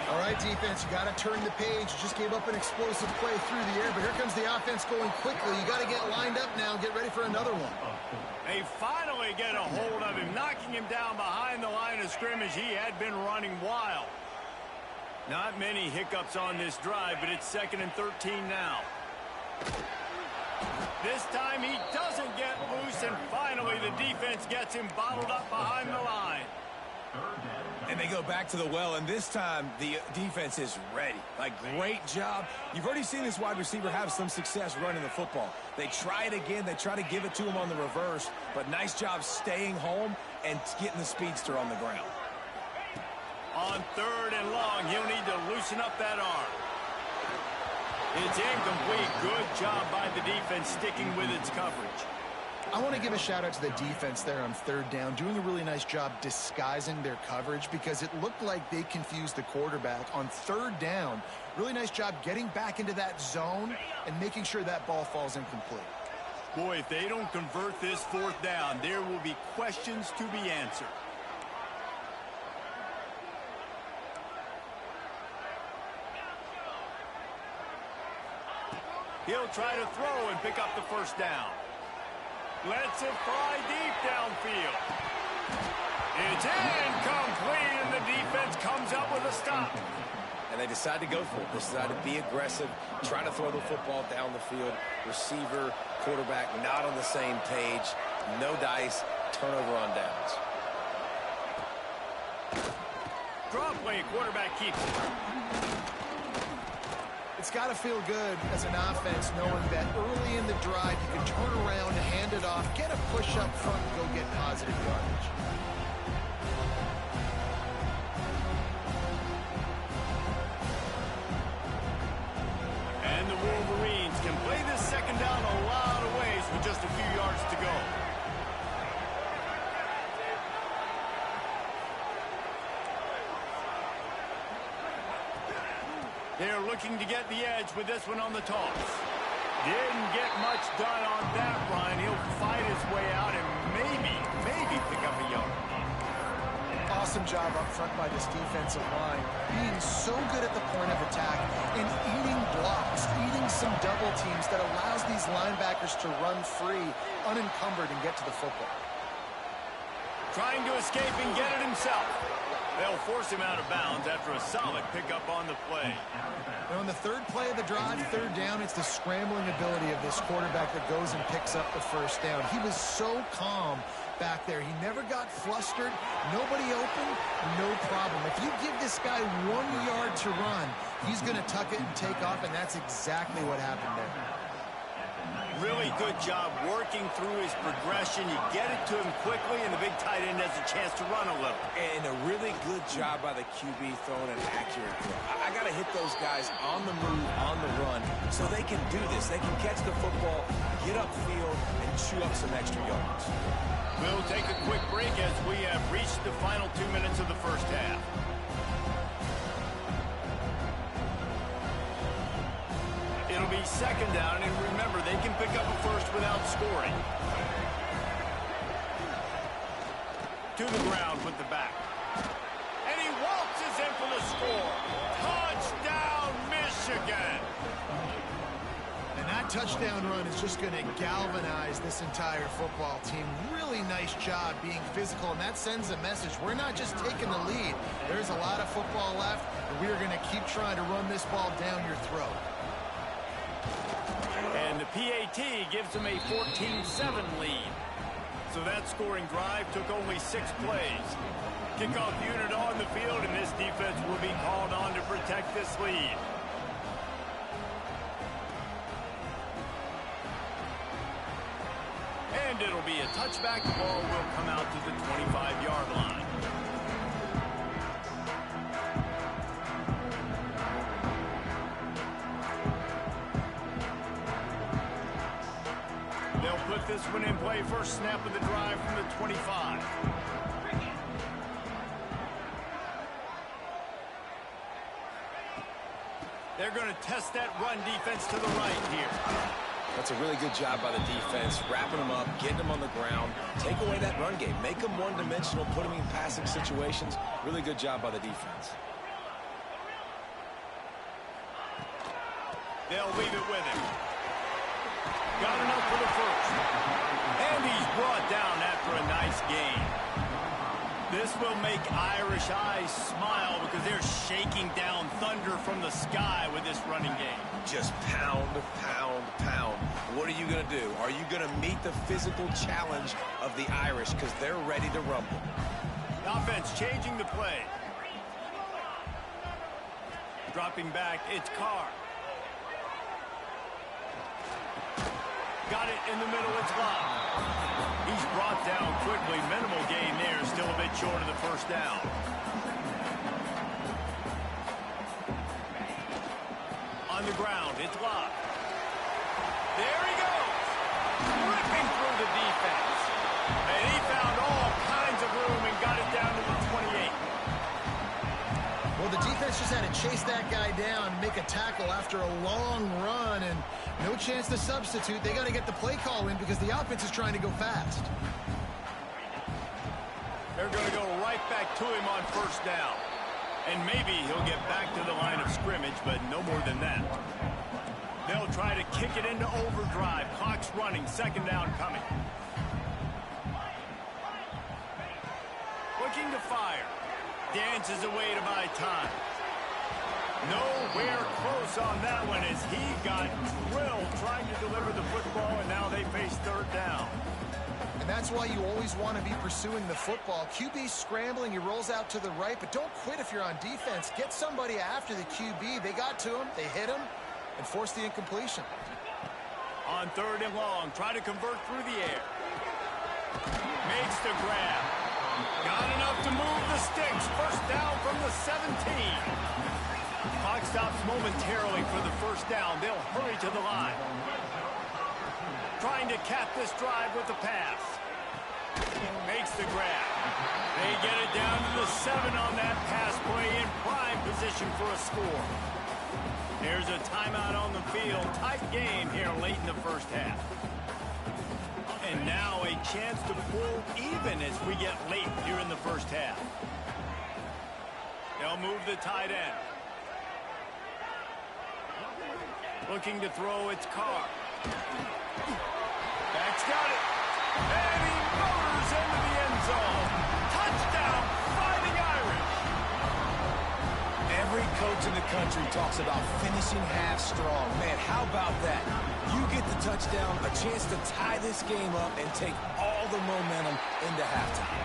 Speaker 3: All right, defense, you got to turn the page. You just gave up an explosive play through the air, but here comes the offense going quickly. You got to get lined up now and get ready for another one.
Speaker 2: They finally get a hold of him, knocking him down behind the line of scrimmage. He had been running wild. Not many hiccups on this drive, but it's 2nd and 13 now. This time he doesn't get loose, and finally the defense gets him bottled up behind the line.
Speaker 4: And they go back to the well, and this time the defense is ready. Like, great job. You've already seen this wide receiver have some success running the football. They try it again. They try to give it to him on the reverse, but nice job staying home and getting the speedster on the ground.
Speaker 2: On 3rd and long, he'll need to loosen up that arm. It's incomplete. Good job by the defense sticking with its coverage.
Speaker 3: I want to give a shout out to the defense there on 3rd down, doing a really nice job disguising their coverage because it looked like they confused the quarterback on 3rd down. Really nice job getting back into that zone and making sure that ball falls incomplete.
Speaker 2: Boy, if they don't convert this 4th down, there will be questions to be answered. He'll try to throw and pick up the 1st down. Lets it fly deep downfield. It's incomplete, and the defense comes up with a stop.
Speaker 4: And they decide to go for it. They decide to be aggressive, try to throw the football down the field. Receiver, quarterback not on the same page. No dice, turnover on downs.
Speaker 2: Draw play, quarterback keeps it.
Speaker 3: It's got to feel good as an offense knowing that early in the drive you can turn around, hand it off, get a push up front, and go get positive yardage.
Speaker 2: And the Wolverines can play this 2nd down a lot of ways with just a few yards to go. They're looking to get the edge with this one on the toss. Didn't get much done on that run. He'll fight his way out and maybe pick up a yard.
Speaker 3: Awesome job up front by this defensive line, being so good at the point of attack and eating blocks, eating some double teams that allows these linebackers to run free, unencumbered, and get to the football.
Speaker 2: Trying to escape and get it himself. They'll force him out of bounds after a solid pickup on the play.
Speaker 3: Now on the 3rd play of the drive, 3rd down, it's the scrambling ability of this quarterback that goes and picks up the 1st down. He was so calm back there. He never got flustered. Nobody open, no problem. If you give this guy 1 yard to run, he's going to tuck it and take off, and that's exactly what happened there.
Speaker 2: Really good job working through his progression. You get it to him quickly, and the big tight end has a chance to run a little.
Speaker 4: And a really good job by the QB throwing an accurate throw. I got to hit those guys on the move, on the run, so they can do this. They can catch the football, get upfield, and chew up some extra yards.
Speaker 2: We'll take a quick break as we have reached the final 2 minutes of the first half. It'll be second down, and remember, they can pick up a first without scoring. To the ground with the back. And he waltzes in for the score. Touchdown, Michigan!
Speaker 3: And that touchdown run is just going to galvanize this entire football team. Really nice job being physical, and that sends a message. We're not just taking the lead. There's a lot of football left, and we are going to keep trying to run this ball down your throat.
Speaker 2: And the PAT gives them a 14-7 lead. So that scoring drive took only 6 plays. Kickoff unit on the field, and this defense will be called on to protect this lead. And it'll be a touchback. The ball will come out to the 25-yard line. They'll put this one in play. First snap of the drive from the 25. They're going to test that run defense to the right here.
Speaker 4: That's a really good job by the defense, wrapping them up, getting them on the ground, take away that run game, make them one-dimensional, put them in passing situations. Really good job by the defense.
Speaker 2: They'll leave it with him. Got enough for the first. And he's brought down after a nice gain. This will make Irish eyes smile because they're shaking down thunder from the sky with this running game.
Speaker 4: Just pound, pound, pound. What are you going to do? Are you going to meet the physical challenge of the Irish because they're ready to rumble?
Speaker 2: The offense changing the play. Dropping back, it's Carr. Got it in the middle, it's locked. He's brought down quickly. Minimal gain there, still a bit short of the first down. On the ground, it's locked. There he goes. Ripping through the defense. And he found all kinds of room and got it down to the 28.
Speaker 3: Well, the defense just had to chase that guy down, make a tackle after a long run, and no chance to substitute. They got to get the play call in because the offense is trying to go fast.
Speaker 2: They're going to go right back to him on first down. And maybe he'll get back to the line of scrimmage, but no more than that. They'll try to kick it into overdrive. Clock's running, second down coming. Looking to fire. Dances away to buy time. Nowhere close on that one as he got drilled trying to deliver the football, and now they face third down.
Speaker 3: And that's why you always want to be pursuing the football. QB's scrambling, he rolls out to the right, but don't quit if you're on defense. Get somebody after the QB. They got to him, they hit him, and forced the incompletion.
Speaker 2: On third and long, try to convert through the air. Makes the grab. Got enough to move the sticks. First down from the 17. Clock stops momentarily for the first down. They'll hurry to the line. Trying to cap this drive with the pass. Makes the grab. They get it down to the 7 on that pass play in prime position for a score. There's a timeout on the field. Tight game here late in the first half. And now a chance to pull even as we get late here in the first half. They'll move the tight end. Looking to throw, it's Carr. Back's got it. And he motors into the end zone. Touchdown, Fighting Irish.
Speaker 4: Every coach in the country talks about finishing half strong. Man, how about that? You get the touchdown, a chance to tie this game up and take all the momentum into halftime.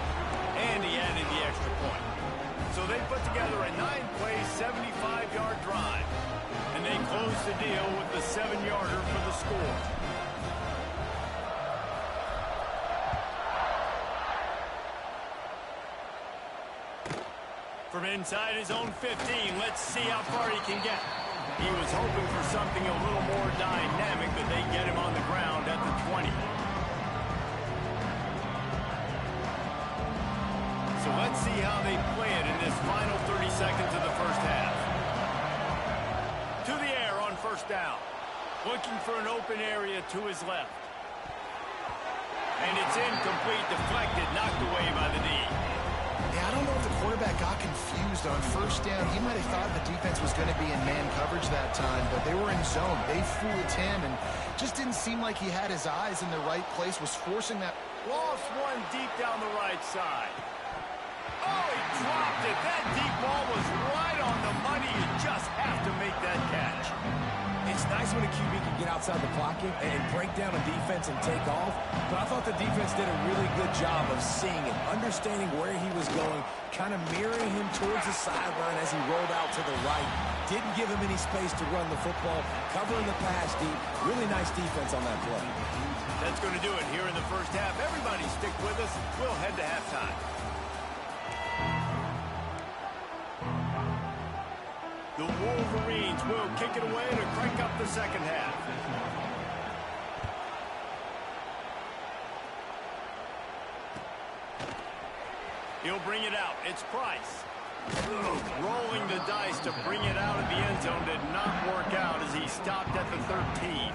Speaker 2: And he added the extra point. So they put together a 9-play, 75-yard drive. And they close the deal with the 7-yarder for the score. inside his own 15. Let's see how far he can get. He was hoping for something a little more dynamic, but they get him on the ground at the 20. So let's see how they play it in this final 30 seconds of the first half. To the air on first down. Looking for an open area to his left. And it's incomplete, deflected, knocked away by the D.
Speaker 3: Yeah, I don't know if the quarterback got confused on first down. He might have thought the defense was going to be in man coverage that time, but they were in zone. They fooled him and just didn't seem like he had his eyes in the right place, was forcing that.
Speaker 2: Lost one deep down the right side. Oh, he dropped it. That deep ball was right on the money. You just have to make that catch.
Speaker 4: It's nice when a QB can get outside the pocket and break down a defense and take off, but I thought the defense did a really good job of seeing it, understanding where he was going, kind of mirroring him towards the sideline as he rolled out to the right. Didn't give him any space to run the football, covering the pass deep. Really nice defense on that play.
Speaker 2: That's going to do it here in the first half. Everybody stick with us. We'll head to halftime. The Wolverines will kick it away to crank up the second half. He'll bring it out. It's Price. Rolling the dice to bring it out of the end zone did not work out as he stopped at the 13.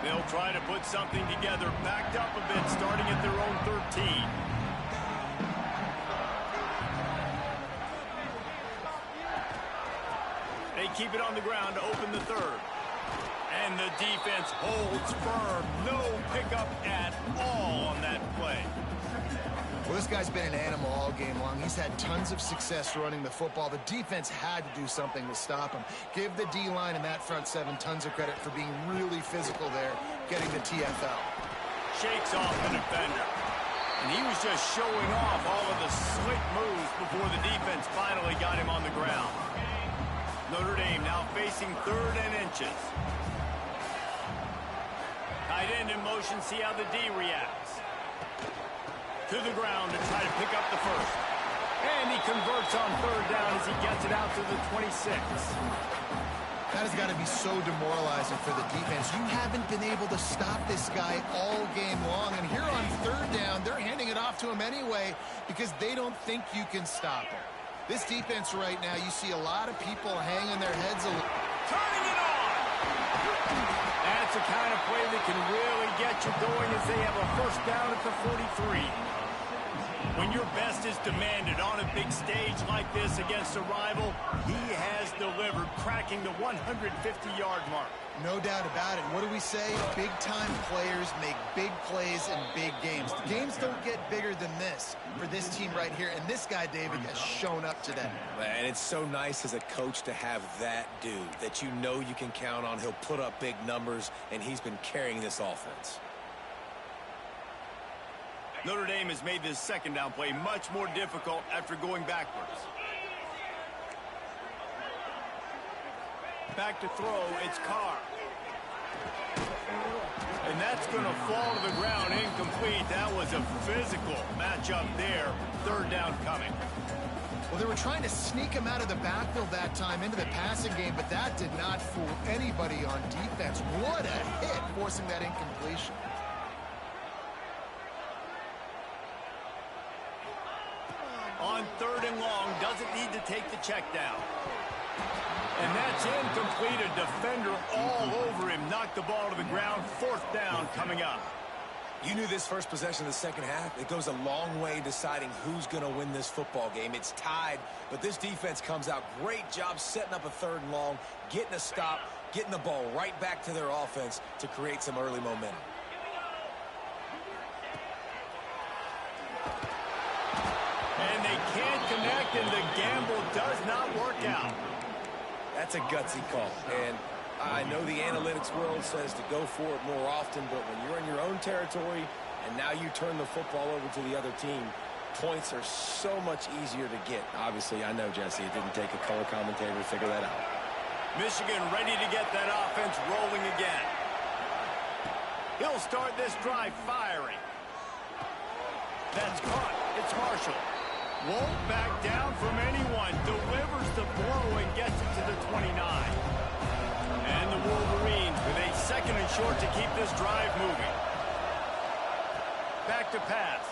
Speaker 2: They'll try to put something together, backed up a bit, starting at their own 13. They keep it on the ground to open the third. And the defense holds firm. No pickup at all on that play.
Speaker 3: Well, this guy's been an animal all game long. He's had tons of success running the football. The defense had to do something to stop him. Give the D-line and that front seven tons of credit for being really physical there, getting the TFL.
Speaker 2: Shakes off the defender. And he was just showing off all of the slick moves before the defense finally got him on the ground. Notre Dame now facing 3rd and inches. Tight end in motion, see how the D reacts. To the ground to try to pick up the first. And he converts on 3rd down as he gets it out to the 26.
Speaker 3: That has got to be so demoralizing for the defense. You haven't been able to stop this guy all game long. And here on 3rd down, they're handing it off to him anyway because they don't think you can stop him. This defense right now, you see a lot of people hanging their heads a little.
Speaker 2: Turning it on! That's the kind of play that can really get you going as they have a first down at the 43. When your best is demanded on a big stage like this against a rival, he has delivered, cracking the 150-yard mark.
Speaker 3: No doubt about it. What do we say? Big-time players make big plays in big games. The games don't get bigger than this for this team right here, and this guy, David, has shown up today.
Speaker 4: And it's so nice as a coach to have that dude that you know you can count on. He'll put up big numbers, and he's been carrying this offense.
Speaker 2: Notre Dame has made this second down play much more difficult after going backwards. Back to throw, it's Carr. And that's going to fall to the ground incomplete. That was a physical matchup there. 3rd down coming.
Speaker 3: Well, they were trying to sneak him out of the backfield that time into the passing game, but that did not fool anybody on defense. What a hit, forcing that incompletion.
Speaker 2: On 3rd and long, doesn't need to take the check down. And that's incomplete. A defender all over him. Knocked the ball to the ground. 4th down coming up.
Speaker 4: You knew this first possession of the second half. It goes a long way deciding who's going to win this football game. It's tied, but this defense comes out. Great job setting up a 3rd and long, getting a stop, getting the ball right back to their offense to create some early momentum.
Speaker 2: And they can't connect, and the gamble does not work out.
Speaker 4: That's a gutsy call. And I know the analytics world says to go for it more often, but when you're in your own territory and now you turn the football over to the other team, points are so much easier to get. Obviously, I know, Jesse, it didn't take a color commentator to figure that out.
Speaker 2: Michigan ready to get that offense rolling again. He'll start this drive firing. That's caught. It's Marshall. Won't back down from anyone. Delivers the blow and gets it to the 29. And the Wolverines with a 2nd and short to keep this drive moving. Back to pass.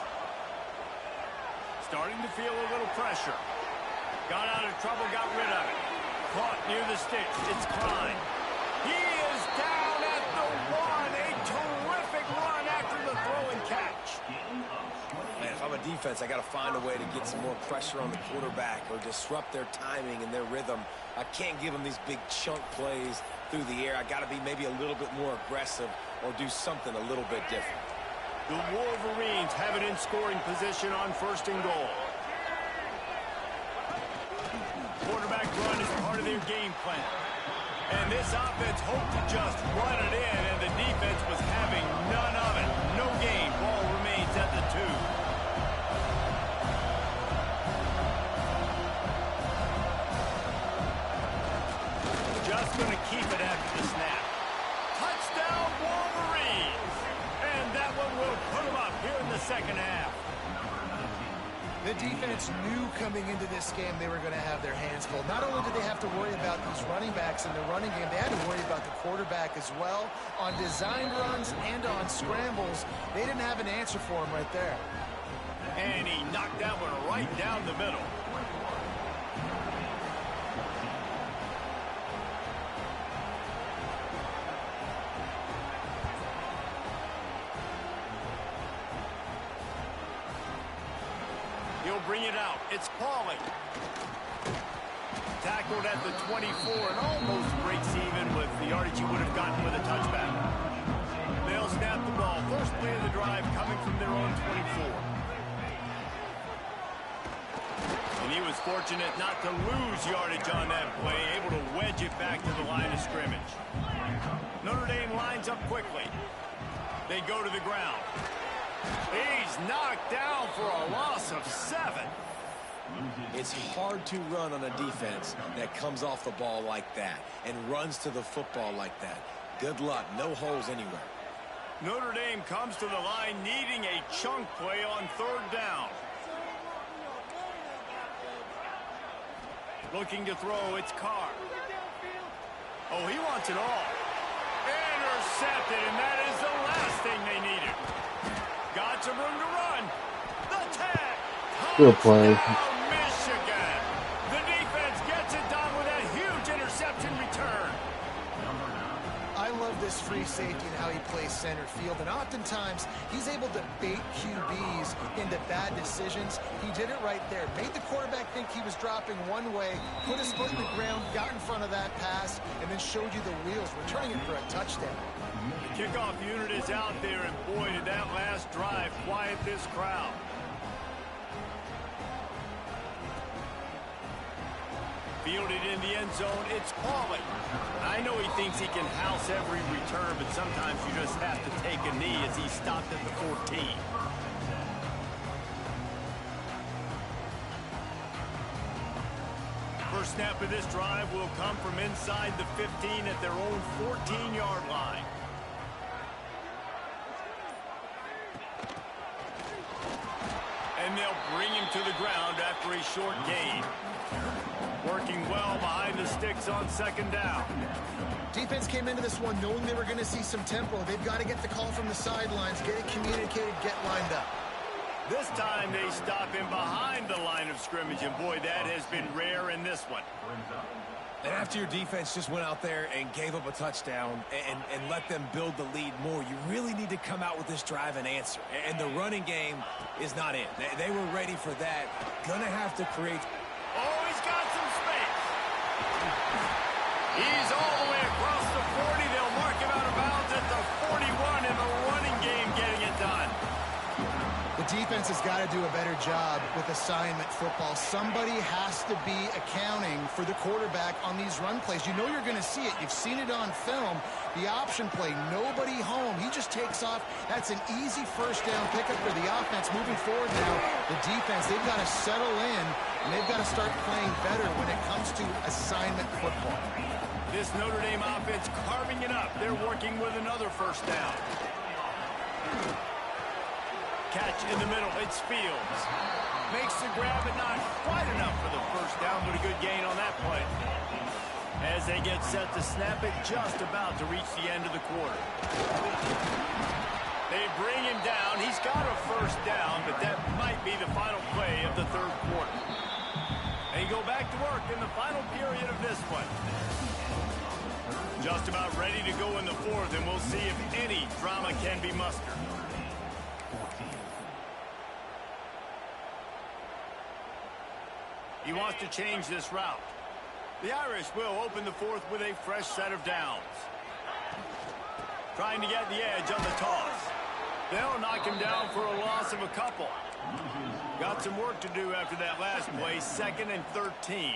Speaker 2: Starting to feel a little pressure. Got out of trouble, got rid of it. Caught near the sticks. It's Klein. He is down at the 1. A terrific run after the throw and catch.
Speaker 4: Man, if I'm a defense, I got to find a way to get some more pressure on the quarterback or disrupt their timing and their rhythm. I can't give them these big chunk plays through the air. I got to be maybe a little bit more aggressive or do something a little bit different.
Speaker 2: The Wolverines have it in scoring position on 1st and goal. Quarterback run is part of their game plan. And this offense hoped to just run it in, and the defense was having none of it. No gain. Ball remains at the 2. Just going to keep it after the snap. Touchdown, Wolverines! And that one will put them up here in the 2nd half.
Speaker 3: The defense knew coming into this game they were going to have their hands full. Not only did they have to worry about these running backs in the running game, they had to worry about the quarterback as well. On design runs and on scrambles, they didn't have an answer for him right there.
Speaker 2: And he knocked that one right down the middle. He'll bring it out. It's Pauly. Tackled at the 24 and almost breaks even with the yardage he would have gotten with a touchback. They'll snap the ball. First play of the drive coming from their own 24. And he was fortunate not to lose yardage on that play, able to wedge it back to the line of scrimmage. Notre Dame lines up quickly. They go to the ground. He's knocked down for a loss of 7.
Speaker 4: It's hard to run on a defense that comes off the ball like that and runs to the football like that. Good luck. No holes anywhere.
Speaker 2: Notre Dame comes to the line needing a chunk play on 3rd down. Looking to throw, it's Carr. Oh, he wants it all. Intercepted, and that is the last thing they needed. Got some room to run. The tag.
Speaker 1: Good play.
Speaker 2: Touchdown, Michigan. The defense gets it done with that huge interception return.
Speaker 3: I love this free safety and how he plays center field, and oftentimes he's able to bait QBs into bad decisions. He did it right there. Made the quarterback think he was dropping one way, put his foot in the ground, got in front of that pass, and then showed you the wheels, returning it for a touchdown.
Speaker 2: The kickoff unit is out there, and boy, did that last drive quiet this crowd. Fielded in the end zone, it's Pauly. I know he thinks he can house every return, but sometimes you just have to take a knee as he stopped at the 14. First snap of this drive will come from inside the 15 at their own 14-yard line. And they'll bring him to the ground after a short gain. Working well behind the sticks on 2nd down.
Speaker 3: Defense came into this one knowing they were going to see some tempo. They've got to get the call from the sidelines, get it communicated, get lined up.
Speaker 2: This time they stop him behind the line of scrimmage, and boy, that has been rare in this one.
Speaker 4: And after your defense just went out there and gave up a touchdown and let them build the lead more, you really need to come out with this drive and answer. And the running game is not in. They were ready for that. Gonna have to create.
Speaker 2: Oh, he's got some space. He's all the way across the 40. They'll mark him out of bounds at the 41 in the running game getting it done.
Speaker 3: The defense has got to do a better job with assignment football. Somebody has to be accounting for the quarterback on these run plays. You know you're going to see it. You've seen it on film. The option play, nobody home. He just takes off. That's an easy first down pickup for the offense. Moving forward now, the defense, they've got to settle in, and they've got to start playing better when it comes to assignment football.
Speaker 2: This Notre Dame offense carving it up. They're working with another first down. catch in the middle. It's Fields. Makes the grab, but not quite enough for the first down, but a good gain on that play. As they get set to snap it, just about to reach the end of the quarter. They bring him down. He's got a first down, but that might be the final play of the third quarter. They go back to work in the final period of this one. Just about ready to go in the fourth, and we'll see if any drama can be mustered. He wants to change this route. The Irish will open the fourth with a fresh set of downs. Trying to get the edge on the toss. They'll knock him down for a loss of a couple. Got some work to do after that last play, 2nd and 13.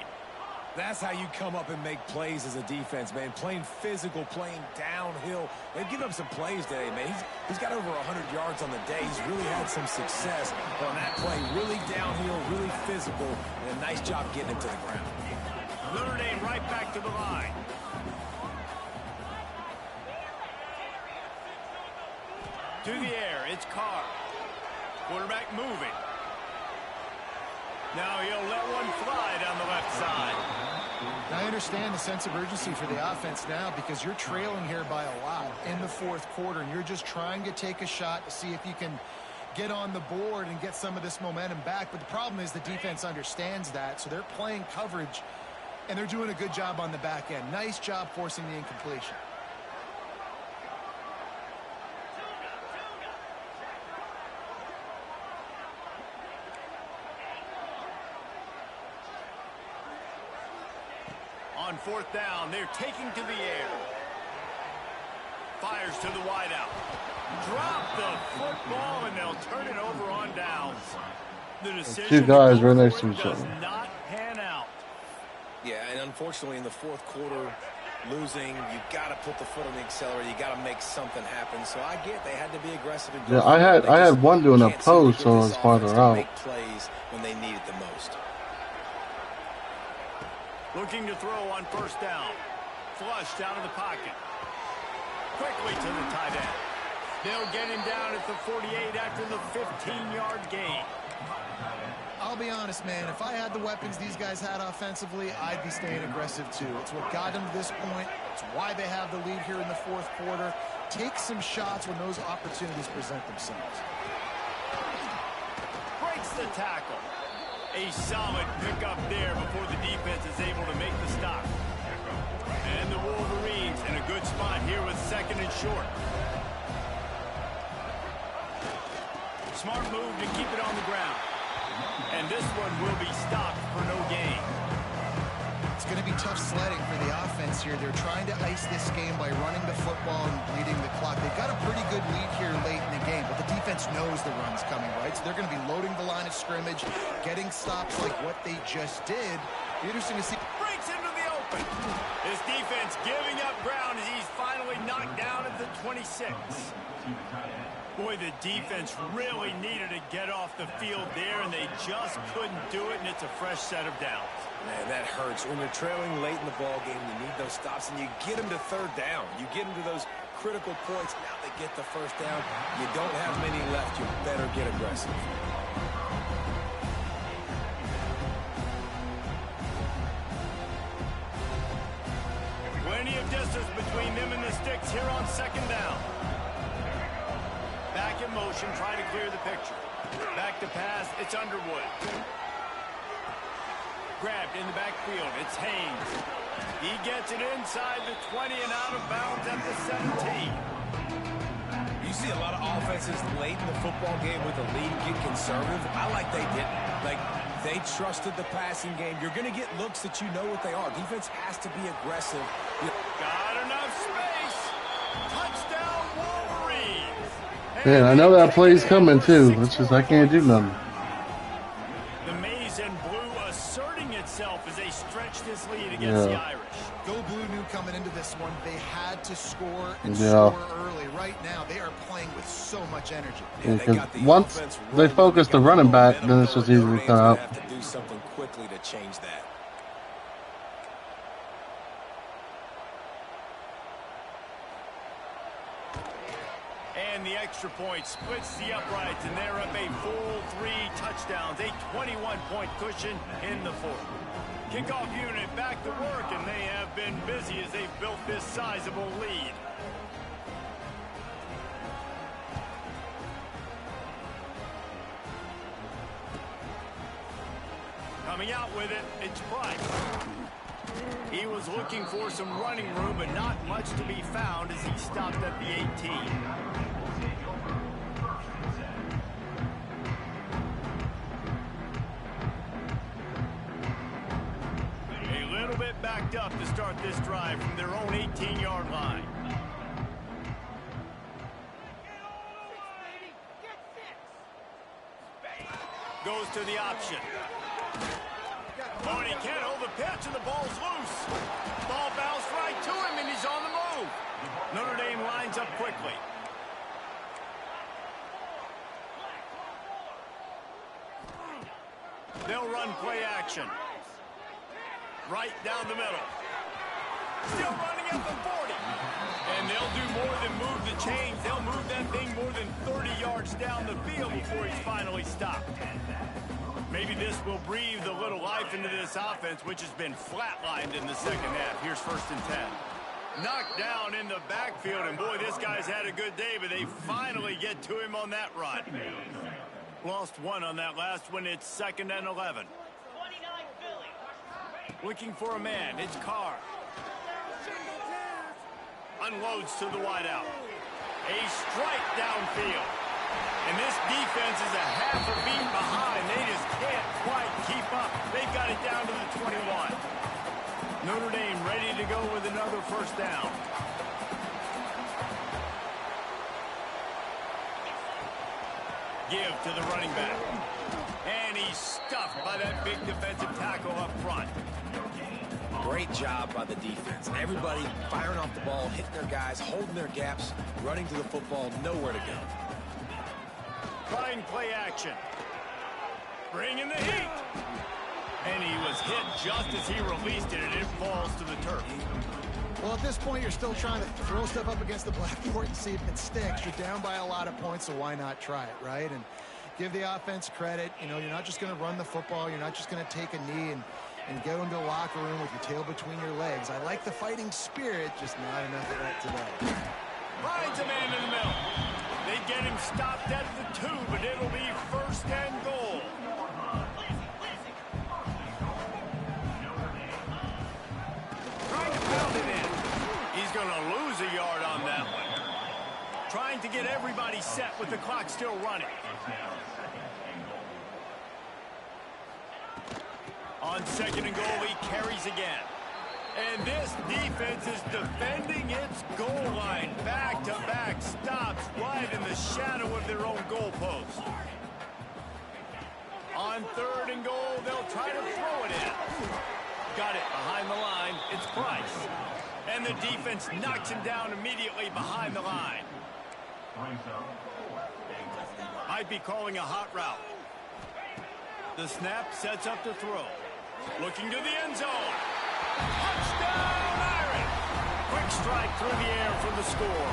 Speaker 4: That's how you come up and make plays as a defense, man. Playing physical, playing downhill. They've given up some plays today, man. He's got over 100 yards on the day. He's really had some success on that play. Really downhill, really physical, and a nice job getting him to the ground.
Speaker 2: Notre Dame right back to the line. To the air, it's Carr. Quarterback moving. Now he'll let one fly down the left side.
Speaker 3: I understand the sense of urgency for the offense now because you're trailing here by a lot in the fourth quarter, and you're just trying to take a shot to see if you can get on the board and get some of this momentum back. But the problem is the defense understands that, so they're playing coverage, and they're doing a good job on the back end. Nice job forcing the incompletion.
Speaker 2: On fourth down, they're taking to the air. Fires to the wideout. Drop the football, and they'll turn it over on downs. The decision
Speaker 1: Two guys
Speaker 2: to
Speaker 1: right
Speaker 2: go
Speaker 1: next
Speaker 2: for
Speaker 1: to
Speaker 2: it
Speaker 1: each
Speaker 2: does
Speaker 1: other.
Speaker 2: not pan out.
Speaker 4: Yeah, and unfortunately in the fourth quarter, losing, you got to put the foot on the accelerator. You got to make something happen. So I get they had to be aggressive. And
Speaker 1: Yeah, I had one doing a post, so it was farther out.
Speaker 4: Make plays when they need it the most.
Speaker 2: Looking to throw on first down. Flushed out of the pocket. Quickly to the tight end. They'll get him down at the 48 after the 15-yard gain.
Speaker 3: I'll be honest, man, if I had the weapons these guys had offensively, I'd be staying aggressive too. It's what got them to this point. It's why they have the lead here in the fourth quarter. Take some shots when those opportunities present themselves.
Speaker 2: Breaks the tackle. A solid pickup there before the defense is able to make the stop. And the Wolverines in a good spot here with 2nd and short. Smart move to keep it on the ground. And this one will be stopped for no gain.
Speaker 3: It's going to be tough sledding for the offense here. They're trying to ice this game by running the football and bleeding the clock. They've got a pretty good lead here late in the game, but the defense knows the run's coming, right? So they're going to be loading the line of scrimmage, getting stops like what they just did. Be interesting to see.
Speaker 2: Breaks into the open. His defense giving up ground as he's finally knocked down at the 26. Boy, the defense really needed to get off the field there, and they just couldn't do it, and it's a fresh set of downs.
Speaker 4: Man, that hurts. When you're trailing late in the ball game, you need those stops, and you get them to third down. You get them to those critical points. Now they get the first down. You don't have many left. You better get aggressive.
Speaker 2: Plenty of distance between them and the sticks here on 2nd down. Back in motion, trying to clear the picture. Back to pass, it's Underwood. Grabbed in the backfield, it's Haynes. He gets it inside the 20 and out of bounds at the 17.
Speaker 4: You see a lot of offenses late in the football game with the lead get conservative. I like they didn't. Like, they trusted the passing game. You're going to get looks that you know what they are. Defense has to be aggressive.
Speaker 2: Got enough space. Touchdown, Wolverines.
Speaker 1: Man, I know that play's coming too. It's just I can't do nothing.
Speaker 2: The maize and blue asserting itself as they stretch this lead against the Irish.
Speaker 3: Go Blue knew coming into this one they had to score and
Speaker 1: Yeah.
Speaker 3: score early. Right now, they are playing with so much energy.
Speaker 1: Because once they focus the running back, then it's just easy to cut out.
Speaker 4: Have to do something quickly to change that.
Speaker 2: And And the extra point splits the uprights, and they're up a full 3 touchdowns, a 21-point cushion in the fourth. Kickoff unit back to work, and they have been busy as they've built this sizable lead. Coming out with it, it's Price. He was looking for some running room, but not much to be found as he stopped at the 18. A little bit backed up to start this drive from their own 18-yard line. Goes to the option. Oh, and he can't hold the pitch, and the ball's loose. Ball bounced right to him, and he's on the move. Notre Dame lines up quickly. They'll run play action. Right down the middle. Still running at the 40. And they'll do more than move the chains. They'll move that thing more than 30 yards down the field before he's finally stopped. Maybe this will breathe a little life into this offense, which has been flatlined in the second half. Here's 1st and 10. Knocked down in the backfield, and boy, this guy's had a good day, but they finally get to him on that run. Lost one on that last one. It's 2nd and 11. Looking for a man. It's Carr. Unloads to the wideout. A strike downfield. And this defense is a half a beat behind. They just can't quite keep up. They've got it down to the 21. Notre Dame ready to go with another 1st down. Give to the running back. And he's stuffed by that big defensive tackle up front.
Speaker 4: Great job by the defense. Everybody firing off the ball, hitting their guys, holding their gaps, running to the football, nowhere to go.
Speaker 2: Trying play action. Bringing the heat. And he was hit just as he released it, and it falls to the turf.
Speaker 3: Well, at this point, you're still trying to throw stuff up against the blackboard and see if it sticks. You're down by a lot of points, so why not try it, right? And give the offense credit. You know, you're not just going to run the football. You're not just going to take a knee and go into the locker room with your tail between your legs. I like the fighting spirit, just not enough of that today.
Speaker 2: Finds a man in the middle. They get him stopped at the 2, but it'll be 1st and goal. Trying to pound it in. He's going to lose a yard on that one. Trying to get everybody set with the clock still running. On 2nd and goal, he carries again. And this defense is defending its goal line. Back-to-back stops right in the shadow of their own goalpost. On 3rd and goal, they'll try to throw it in. Got it behind the line. It's Price. And the defense knocks him down immediately behind the line. Might be calling a hot route. The snap sets up the throw. Looking to the end zone. Touchdown, Irish! Quick strike through the air for the score.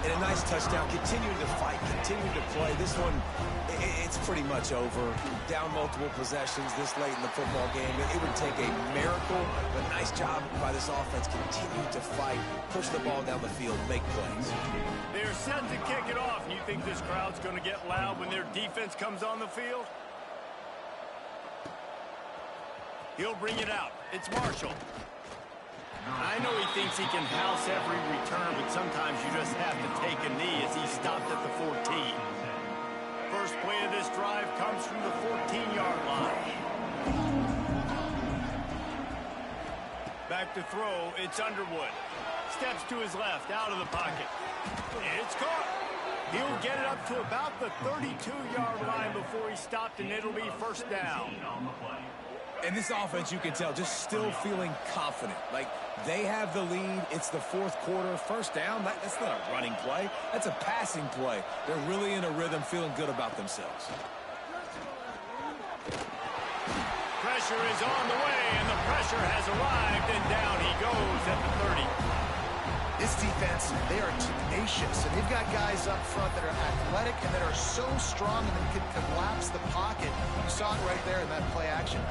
Speaker 4: And a nice touchdown, continuing to fight, continuing to play. This one, it's pretty much over. Down multiple possessions this late in the football game. It would take a miracle, but nice job by this offense. Continue to fight, push the ball down the field, make plays.
Speaker 2: They're set to kick it off, and you think this crowd's going to get loud when their defense comes on the field? He'll bring it out. It's Marshall. I know he thinks he can house every return, but sometimes you just have to take a knee as he stopped at the 14. First play of this drive comes from the 14-yard line. Back to throw, it's Underwood. Steps to his left, out of the pocket. It's caught. He'll get it up to about the 32-yard line before he stopped, and it'll be 1st down.
Speaker 4: And this offense, you can tell, just still feeling confident. Like, they have the lead. It's the 4th quarter. 1st down, that's not a running play. That's a passing play. They're really in a rhythm, feeling good about themselves.
Speaker 2: Pressure is on the way, and the pressure has arrived, and down he goes at the 30.
Speaker 3: This defense, they are tenacious, and they've got guys up front that are athletic and that are so strong and that can collapse the pocket. You saw it right there in that play action.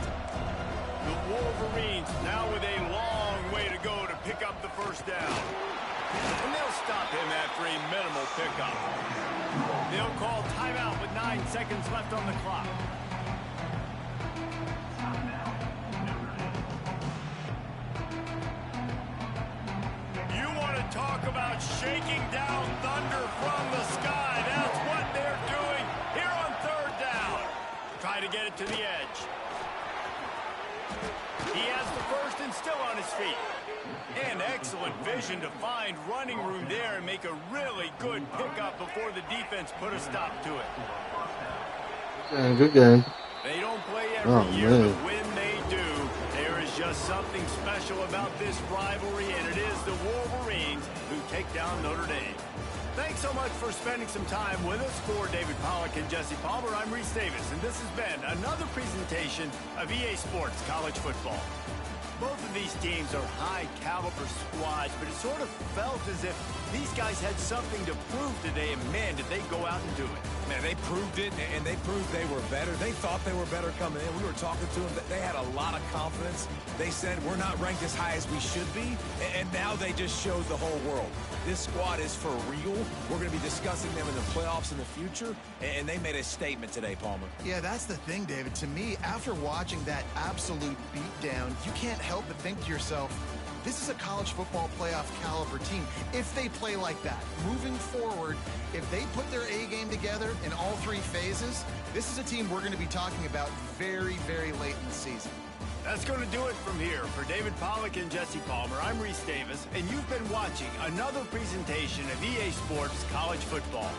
Speaker 2: The Wolverines now with a long way to go to pick up the first down. And they'll stop him after a minimal pickup. They'll call timeout with 9 seconds left on the clock. Talk about shaking down thunder from the sky. That's what they're doing here on third down. Try to get it to the edge. He has the first and still on his feet. And excellent vision to find running room there and make a really good pickup before the defense put a stop to it.
Speaker 1: Yeah, good game.
Speaker 2: They don't play every year,
Speaker 1: man.
Speaker 2: but when they do, there is just something special about this rivalry, and it is the Wolverines who take down Notre Dame. Thanks so much for spending some time with us. For David Pollack and Jesse Palmer, I'm Reese Davis, and this has been another presentation of EA Sports College Football. Both of these teams are high-caliber squads, but it sort of felt as if these guys had something to prove today, and man, did they go out and do it.
Speaker 4: Man, they proved it, and they proved they were better. They thought they were better coming in. We were talking to them. They had a lot of confidence. They said, we're not ranked as high as we should be, and now they just showed the whole world. This squad is for real. We're going to be discussing them in the playoffs in the future, and they made a statement today, Palmer.
Speaker 3: Yeah, that's the thing, David. To me, after watching that absolute beatdown, you can't help but think to yourself, this is a college football playoff caliber team. If they play like that, moving forward, if they put their A game together in all three phases, this is a team we're going to be talking about very, very late in the season.
Speaker 2: That's going to do it from here. For David Pollack and Jesse Palmer, I'm Reese Davis, and you've been watching another presentation of EA Sports College Football.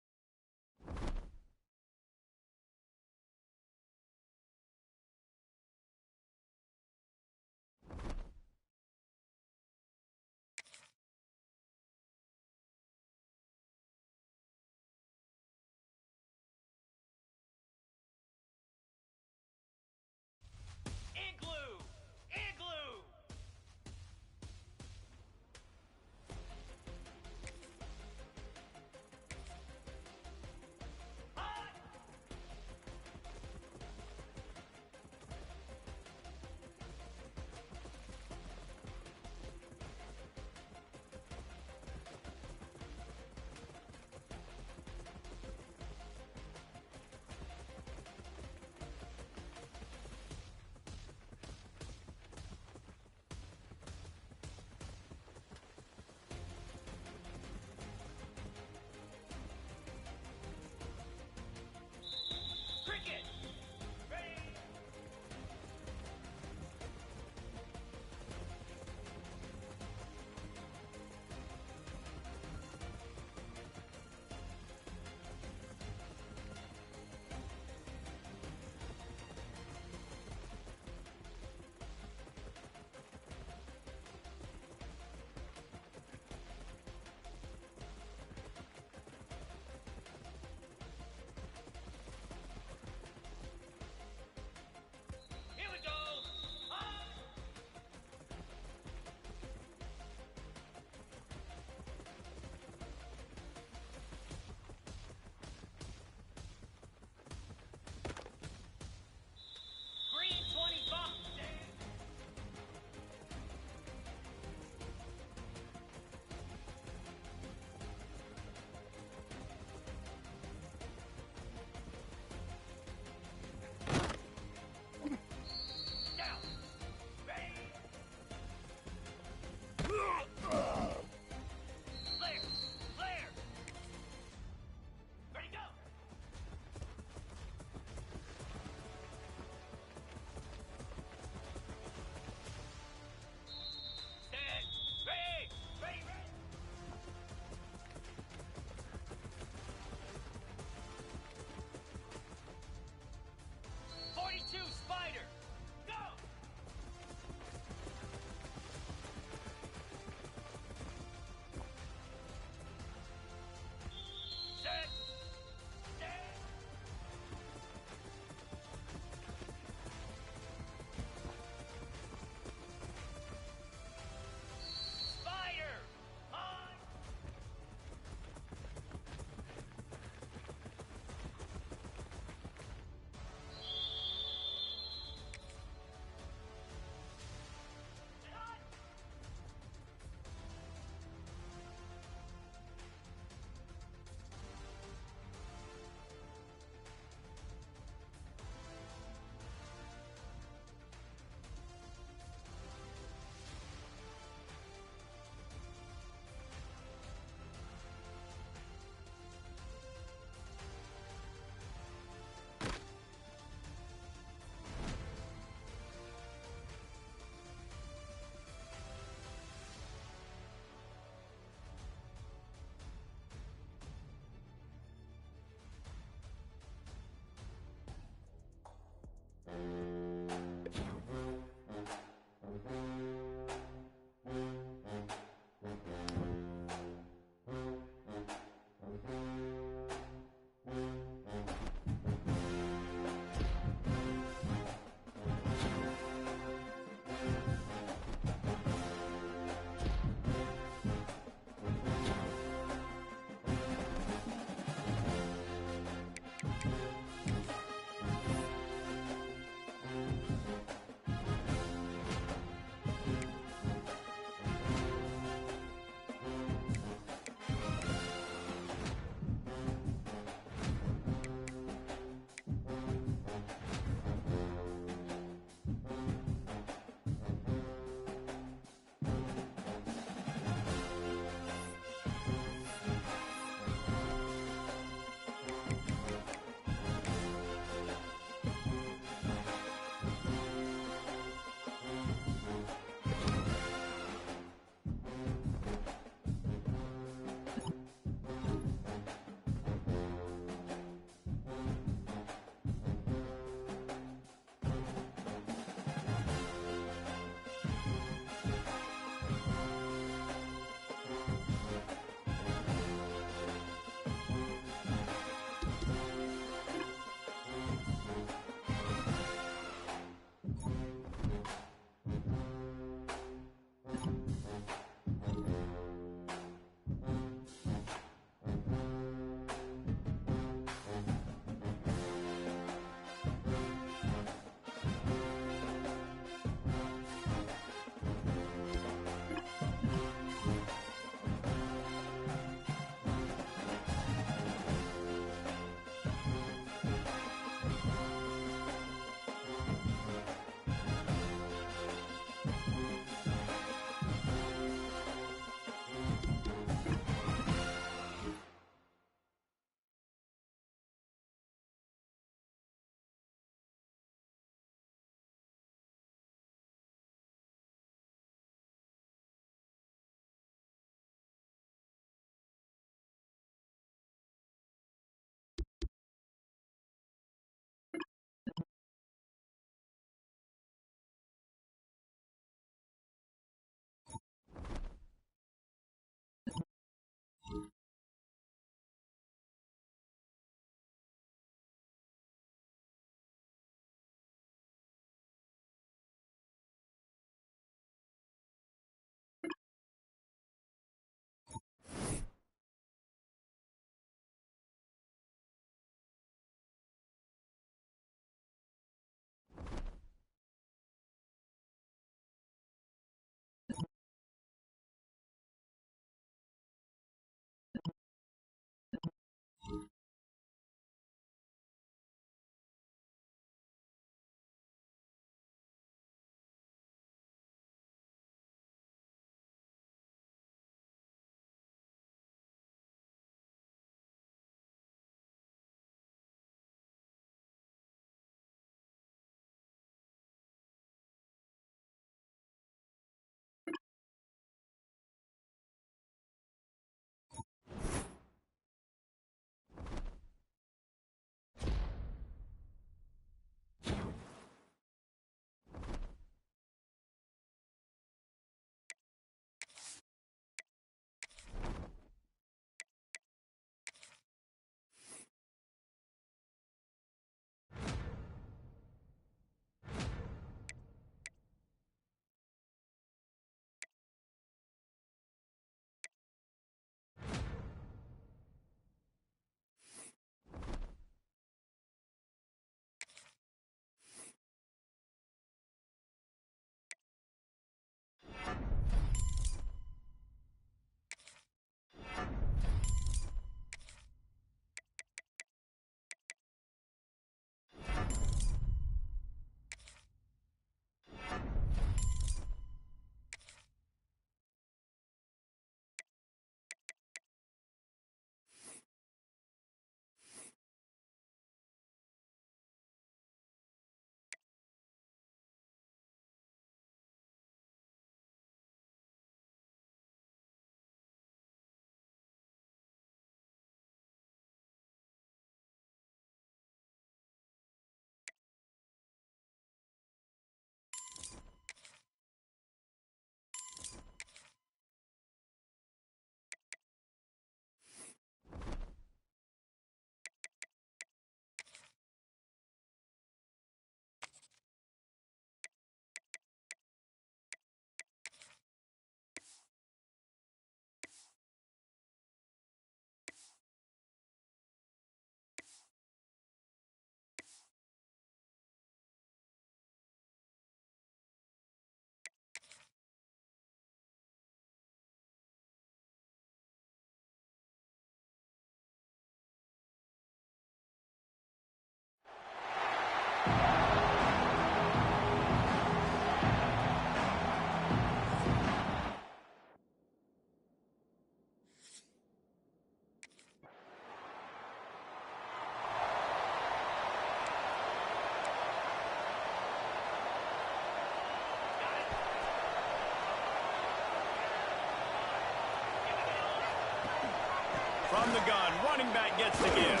Speaker 2: quarterback gets the give.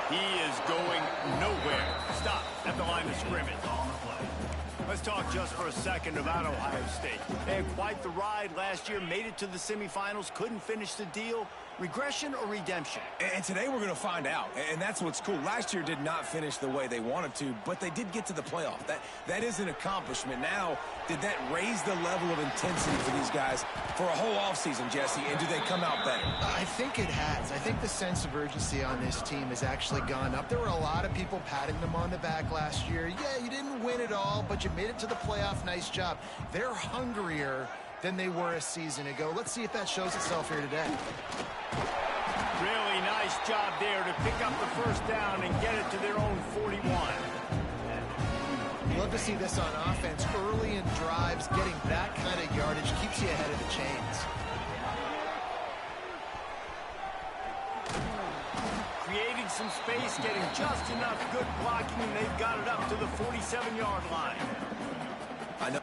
Speaker 2: He is going nowhere. Stop at the line of scrimmage. Let's talk just for a second about Ohio State. They had quite the ride last year, made it to the semifinals, couldn't finish the deal. Regression or redemption?
Speaker 4: And today we're going to find out. And that's what's cool. Last year did not finish the way they wanted to, but they did get to the playoff. That is an accomplishment. Now, did that raise the level of intensity for these guys for a whole offseason, Jesse? And do they come out better?
Speaker 3: I think it has. I think the sense of urgency on this team has actually gone up. There were a lot of people patting them on the back last year. Yeah, you didn't win it all, but you made it to the playoff. Nice job. They're hungrier than they were a season ago. Let's see if that shows itself here today.
Speaker 2: Really nice job there to pick up the first down and get it to their own 41.
Speaker 3: Love to see this on offense. Early in drives, getting that kind of yardage keeps you ahead of the chains.
Speaker 2: Creating some space, getting just enough good blocking, and they've got it up to the 47-yard line.
Speaker 4: I know.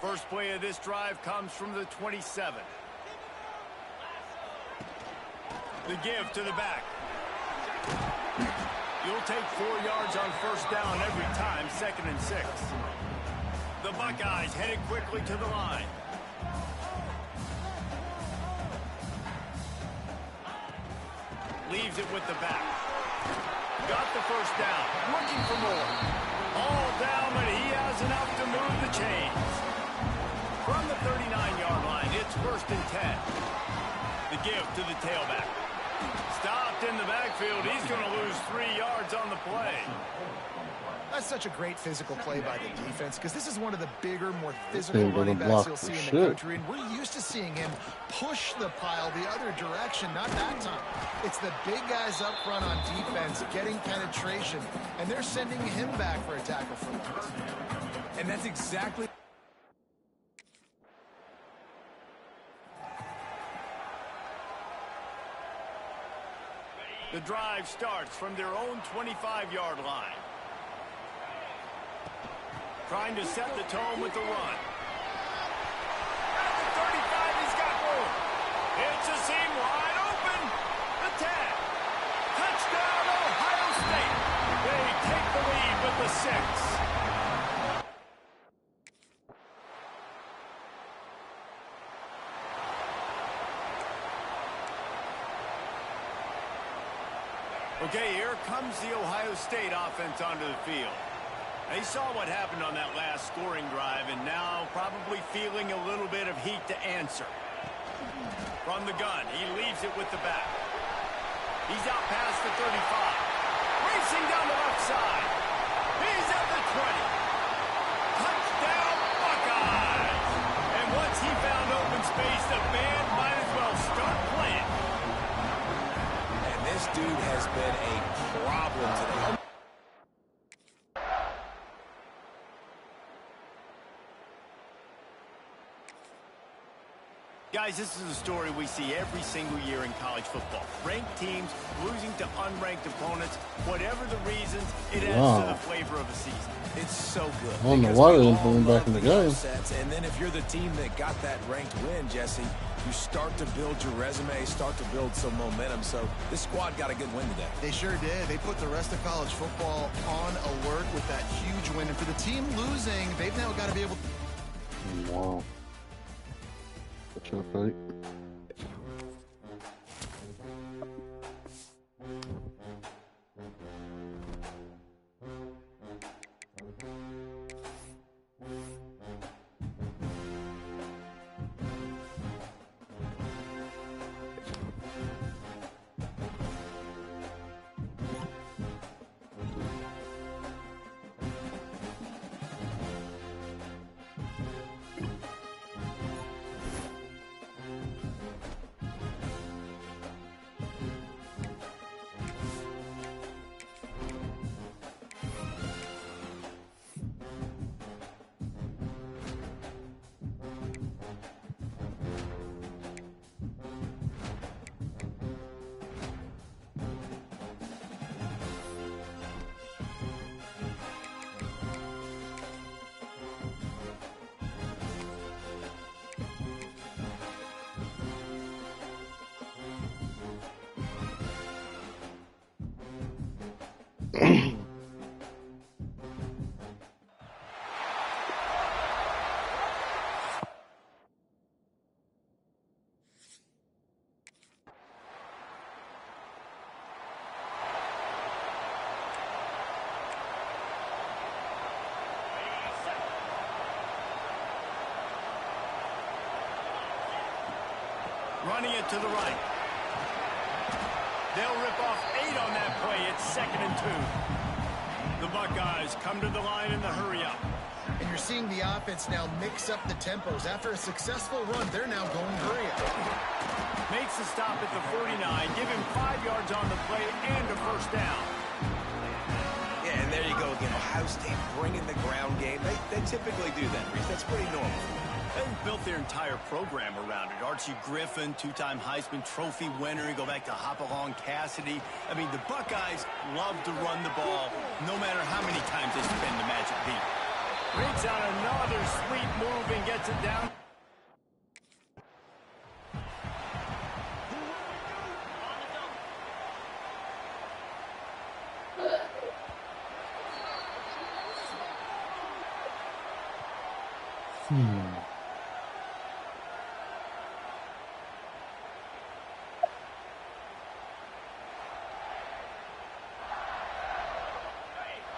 Speaker 2: First play of this drive comes from the 27. The give to the back. You'll take 4 yards on first down every time, 2nd and 6. The Buckeyes headed quickly to the line. Leaves it with the back. Got the first down. Looking for more. All down, but he has enough to move the chains. From the 39-yard line, it's 1st and 10. The give to the tailback. Stopped in the backfield. He's going to lose 3 yards on the play.
Speaker 3: That's such a great physical play by the defense because this is one of the bigger, more physical running backs you'll see in the country. And we're used to seeing him push the pile the other direction. Not that time. It's the big guys up front on defense getting penetration, and they're sending him back for a tackle for loss.
Speaker 4: And that's exactly...
Speaker 2: The drive starts from their own 25-yard line. Trying to set the tone with the run. At the 35, he's got room. It's a seam wide open. The 10. Touchdown, Ohio State. They take the lead with the 6. Okay, here comes the Ohio State offense onto the field. They saw what happened on that last scoring drive and now probably feeling a little bit of heat to answer. From the gun, he leaves it with the back. He's out past the 35. Racing down the left side. He's at the 20. Touchdown, Buckeyes! And once he found open space, the band might as well start playing.
Speaker 4: And this dude has been a problem today.
Speaker 2: Guys, this is a story we see every single year in college football. Ranked teams losing to unranked opponents. Whatever the reasons, it adds to the flavor of a season.
Speaker 4: It's so good.
Speaker 1: I don't know why they didn't put him back in the game.
Speaker 4: And then if you're the team that got that ranked win, Jesse, you start to build your resume, start to build some momentum. So this squad got a good win today.
Speaker 3: They sure did. They put the rest of college football on alert with that huge win. And for the team losing, they've now got to be able to...
Speaker 1: Wow. Such a fight.
Speaker 2: Running it to the right. They'll rip off 8 on that play. It's 2nd and 2. The Buckeyes come to the line in the hurry-up.
Speaker 3: And you're seeing the offense now mix up the tempos. After a successful run, they're now going hurry-up.
Speaker 2: Makes the stop at the 49. Give him 5 yards on the play and a first down.
Speaker 4: Yeah, and there you go again. Ohio State bringing the ground game. They typically do that, Reese. That's pretty normal.
Speaker 2: They've built their entire program around it. Archie Griffin, 2-time Heisman Trophy winner. You go back to Hopalong Cassidy. I mean, the Buckeyes love to run the ball, no matter how many times they spin the magic beat. Breaks out another sweet move and gets it down.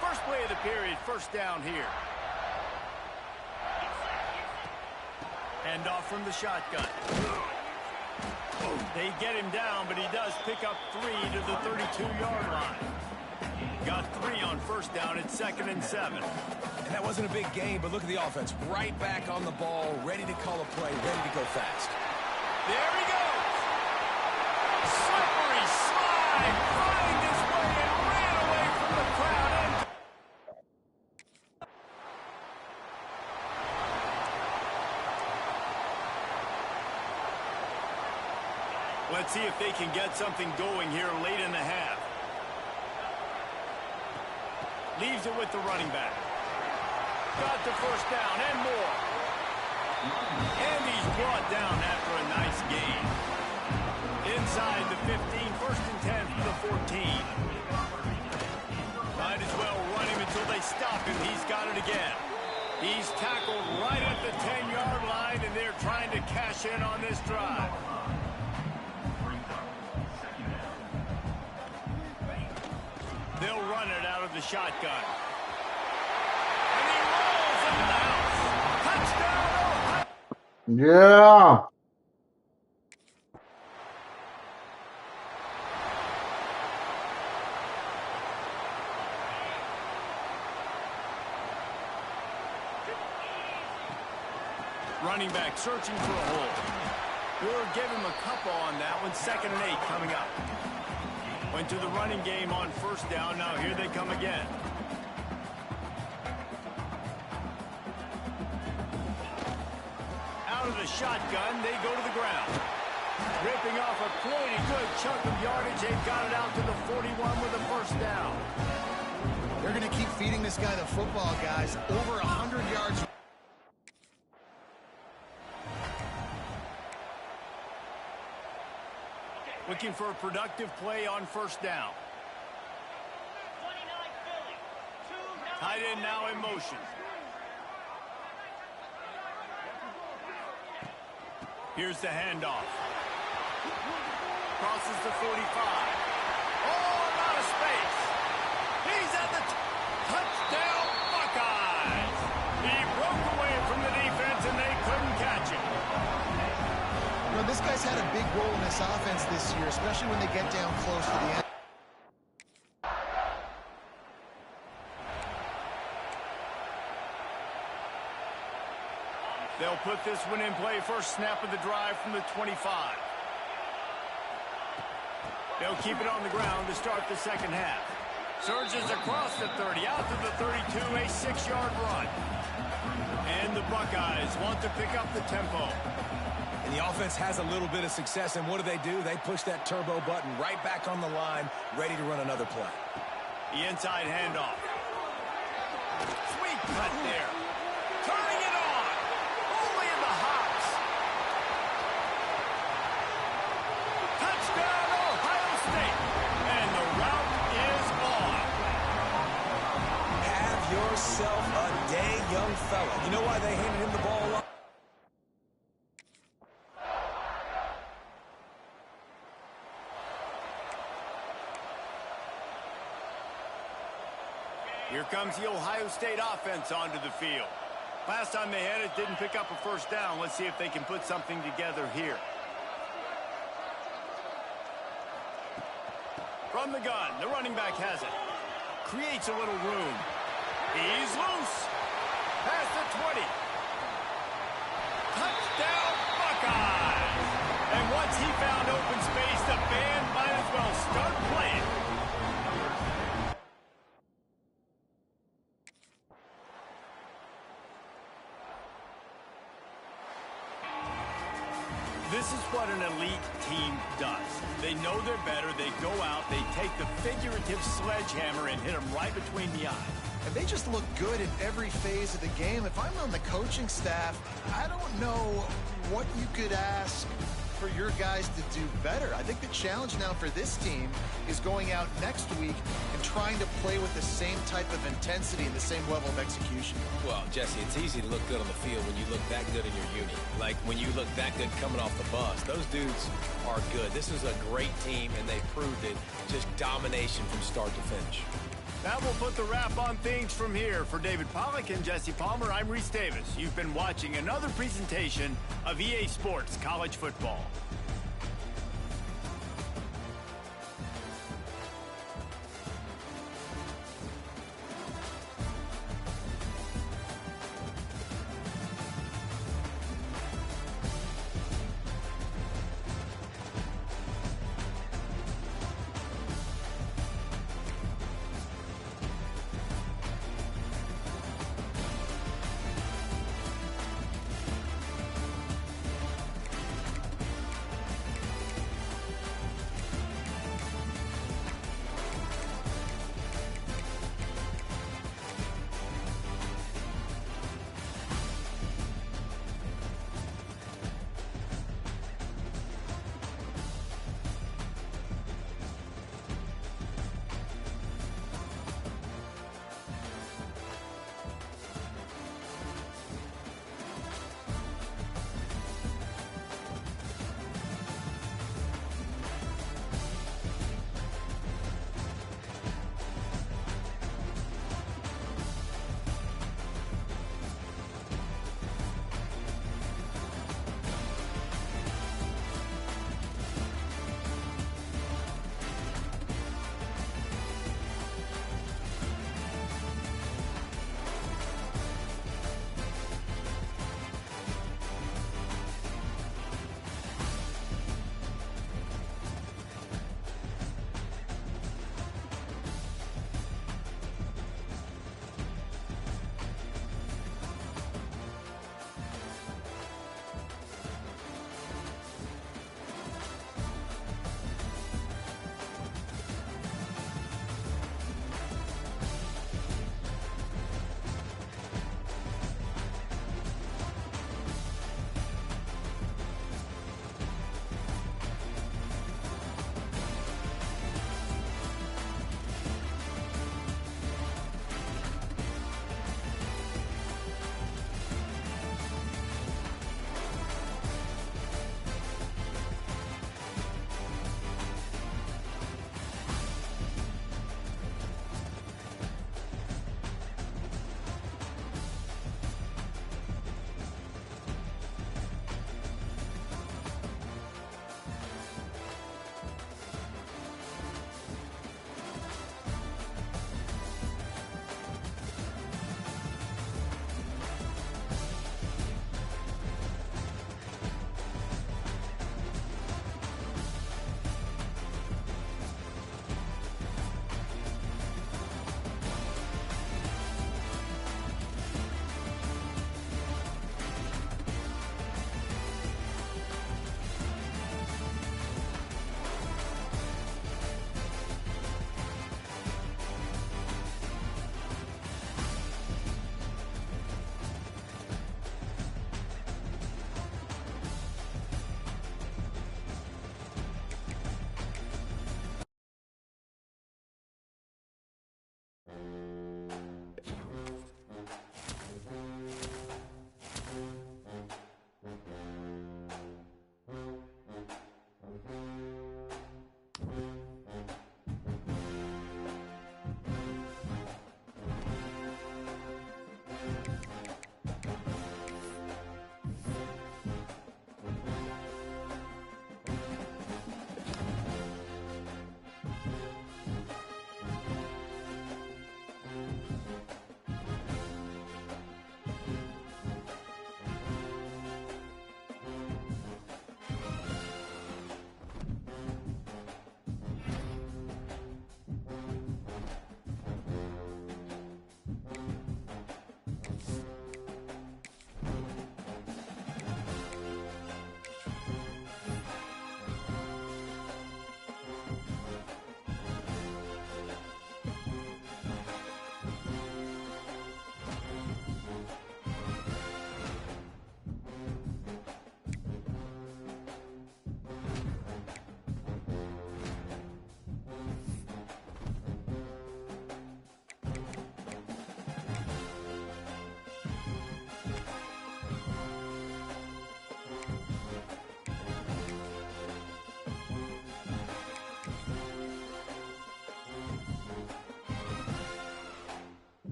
Speaker 2: First play of the period, first down here. Hand off from the shotgun. They get him down, but he does pick up 3 to the 32-yard line. Got 3 on first down. It's 2nd and 7.
Speaker 4: And that wasn't a big gain, but look at the offense. Right back on the ball, ready to call a play, ready to go fast.
Speaker 2: There he goes. Slippery slide. Find his way and ran away from the crowd. Let's see if they can get something going here late in the half. Leaves it with the running back. Got the first down and more. And he's brought down after a nice gain. Inside the 15, 1st and 10 for the 14. Might as well run him until they stop him. He's got it again. He's tackled right at the 10-yard line, and they're trying to cash in on this drive. They'll run it out of the shotgun. And he rolls into the house. Touchdown!
Speaker 1: Yeah.
Speaker 2: Running back searching for a hole. We'll give him a couple on that one. 2nd and 8 coming up. Went to the running game on first down. Now here they come again. Out of the shotgun, they go to the ground. Ripping off a pretty good chunk of yardage. They've got it out to the 41 with a first down.
Speaker 3: They're going to keep feeding this guy the football, guys. Over 100 yards.
Speaker 2: Looking for a productive play on first down. Tight end now in motion. Here's the handoff. Crosses the 45. Oh, out of space. He's at the touchdown Buckeyes. He broke away from the defense and they couldn't catch him.
Speaker 3: You know, this guy's had a big role in this offense this year, especially when they get down close to the end.
Speaker 2: They'll put this one in play. First snap of the drive from the 25. They'll keep it on the ground to start the second half. Surges across the 30, out to the 32, a 6-yard run. And the Buckeyes want to pick up the tempo.
Speaker 4: And the offense has a little bit of success, and what do? They push that turbo button right back on the line, ready to run another play.
Speaker 2: The inside handoff. Sweet cut there. Turning it on. Only in the house. Touchdown, Ohio State. And the route is on.
Speaker 4: Have yourself a day, young fella. You know why they handed him the ball off?
Speaker 2: Here comes the Ohio State offense onto the field. Last time they had it, didn't pick up a first down. Let's see if they can put something together here. From the gun, the running back has it. Creates a little room. He's loose. Past the 20. Touchdown, Buckeyes! And once he found open space, the band might as well start playing. This is what an elite team does. They know they're better. They go out, they take the figurative sledgehammer and hit them right between the eyes.
Speaker 3: And they just look good in every phase of the game. If I'm on the coaching staff, I don't know what you could ask for your guys to do better. I think the challenge now for this team is going out next week and trying to play with the same type of intensity and the same level of execution.
Speaker 4: Well, Jesse, it's easy to look good on the field when you look that good in your unit. Like when you look that good coming off the bus. Those dudes are good. This is a great team, and they proved it. Just domination from start to finish.
Speaker 2: That will put the wrap on things from here. For David Pollack and Jesse Palmer, I'm Reese Davis. You've been watching another presentation of EA Sports College Football.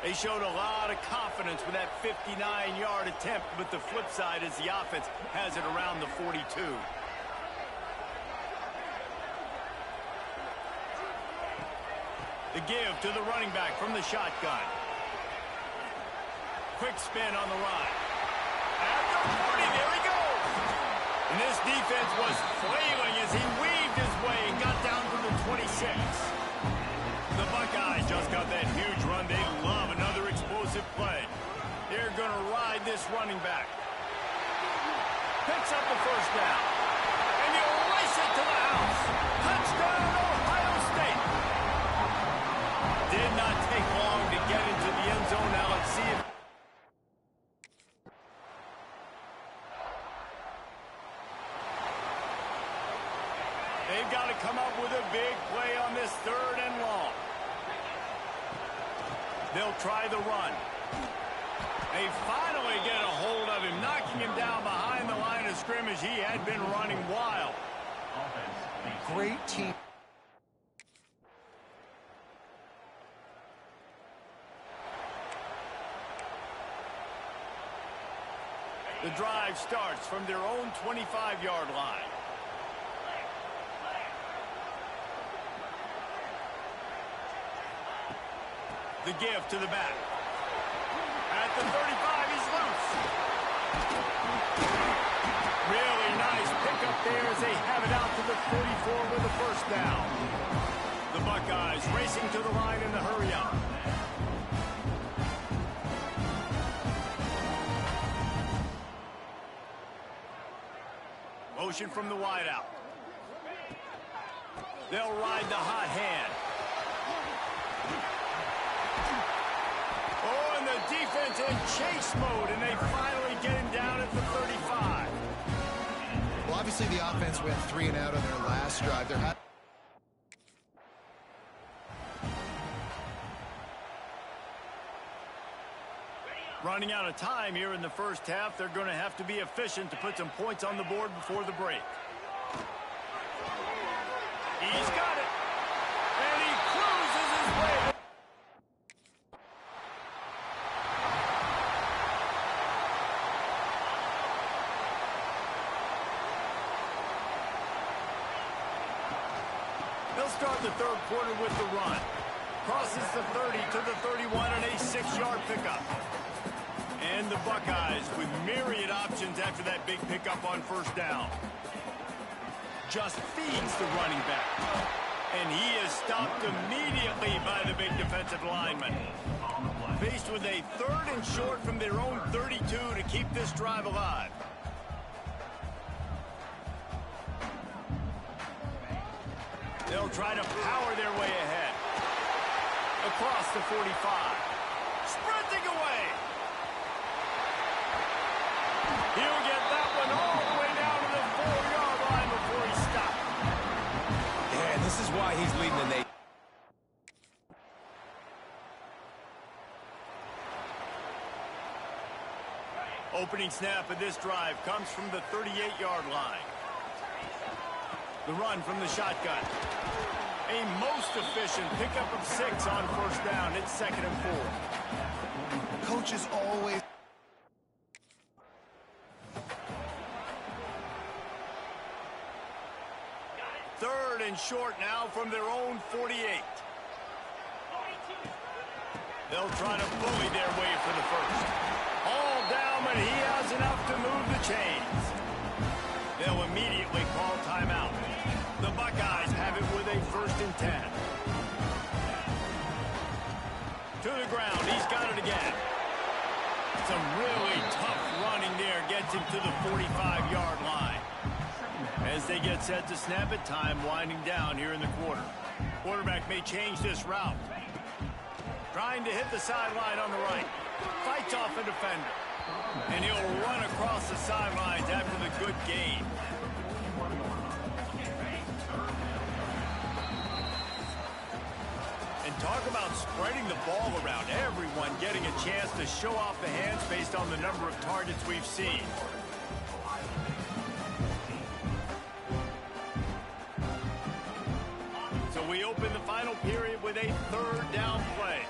Speaker 2: They showed a lot of confidence with that 59-yard attempt, but the flip side is the offense has it around the 42. The give to the running back from the shotgun. Quick spin on the run. At the 40, there he goes. And this defense was flailing as he weaved his way and got down to the 26. The Buckeyes just got that huge run. They love another explosive play. They're going to ride this running back. Picks up the first down. And he'll race it to the house. Touchdown, Ohio State. Did not take long to get into the end zone. Now let's see if they've got to come up with a big play on this 3rd and long. They'll try the run. They finally get a hold of him, knocking him down behind the line of scrimmage. He had been running wild.
Speaker 3: Great team.
Speaker 2: The drive starts from their own 25-yard line. The give to the back. At the 35, he's loose. Really nice pickup there as they have it out to the 44 with a first down. The Buckeyes racing to the line in the hurry-up. Motion from the wideout. They'll ride the hot hand. Oh, and the defense in chase mode, and they finally get him down at the 35.
Speaker 3: Well, obviously the offense went 3 and out on their last drive. They're
Speaker 2: running out of time here in the first half. They're going to have to be efficient to put some points on the board before the break. He's got it. And he cruises his way. They'll start the 3rd quarter with the run. Crosses the 30 to the 31 and a 6-yard pickup. And the Buckeyes with myriad options after that big pickup on first down. Just feeds the running back. And he is stopped immediately by the big defensive lineman. Faced with a 3rd and short from their own 32 to keep this drive alive. They'll try to power their way ahead. Across the 45. Sprinting away. He'll get that one all the way down to the 4-yard line before he stopped.
Speaker 4: Yeah, this is why he's leading the nation.
Speaker 2: Opening snap of this drive comes from the 38-yard line. The run from the shotgun. A most efficient pickup of 6 on first down. It's 2nd and 4.
Speaker 3: coaches always.
Speaker 2: Third and short now from their own 48. They'll try to bully their way for the first. All down, but he has enough to move the chains. They'll immediately call timeout. The Buckeyes have it with a 1st and 10. To the ground, he's got it again. Some really tough running there gets him to the 45-yard line. As they get set to snap it, time winding down here in the quarter. Quarterback may change this route. Trying to hit the sideline on the right. Fights off a defender. And he'll run across the sidelines after the good gain. And talk about spreading the ball around. Everyone getting a chance to show off the hands based on the number of targets we've seen. So we open the final period with a 3rd down play.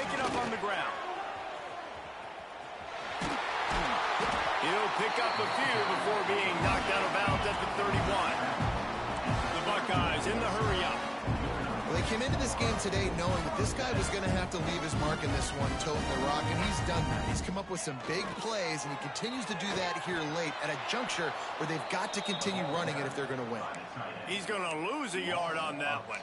Speaker 2: break it up on the ground. He'll pick up a few before being knocked out of bounds at the 31. The Buckeyes in the hurry-up.
Speaker 3: Well, they came into this game today knowing that this guy was going to have to leave his mark in this one, toting the rock, and he's done that. He's come up with some big plays, and he continues to do that here late at a juncture where they've got to continue running it if they're going to win.
Speaker 2: He's going to lose a yard on that one.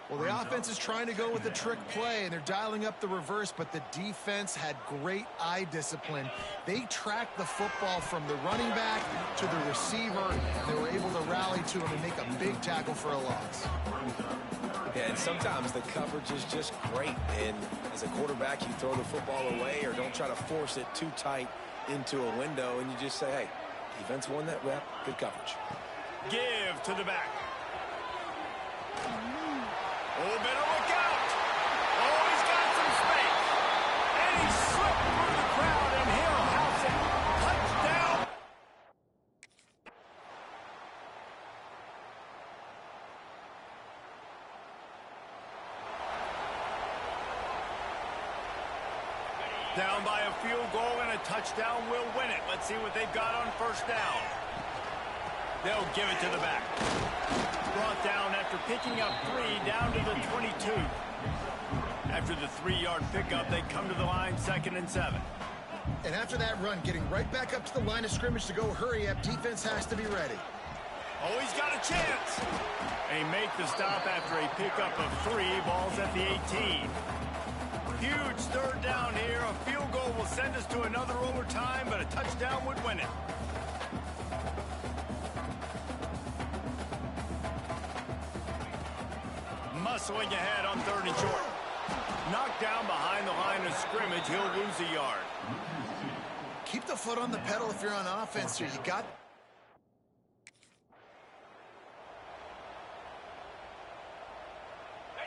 Speaker 3: Well, the offense is trying to go with the trick play, and they're dialing up the reverse, but the defense had great eye discipline. They tracked the football from the running back to the receiver, and they were able to rally to him and make a big tackle for a loss.
Speaker 4: Yeah, and sometimes the coverage is just great, and as a quarterback, you throw the football away or don't try to force it too tight into a window, and you just say, hey, defense won that rep, good coverage.
Speaker 2: Give to the back. Oh, better look out. Oh, he's got some space. And he slipped through the crowd, and he'll house it. Touchdown. Down by a field goal and a touchdown will win it. Let's see what they've got on first down. They'll give it to the back. Brought down after picking up 3 down to the 22. After the 3-yard pickup, they come to the line 2nd and 7.
Speaker 3: And after that run, getting right back up to the line of scrimmage to go hurry up, defense has to be ready.
Speaker 2: Oh, he's got a chance. They make the stop after a pickup of 3. Ball's at the 18. Huge third down here. A field goal will send us to another overtime, but a touchdown would win it. Muscling ahead on 3rd and short. Knocked down behind the line of scrimmage. He'll lose a yard.
Speaker 3: Keep the foot on the pedal if you're on offense here. You got...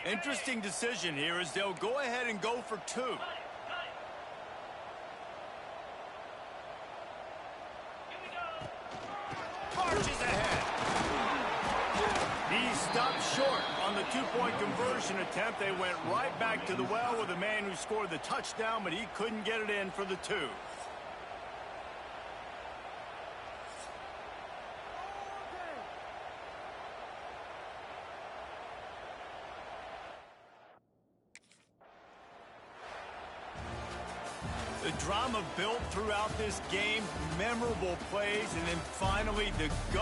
Speaker 2: Interesting decision here as they'll go ahead and go for 2. Marches ahead. He stopped short on the 2-point conversion attempt. They went right back to the well with the man who scored the touchdown, but he couldn't get it in for the 2. The drama built throughout this game, memorable plays, and then finally the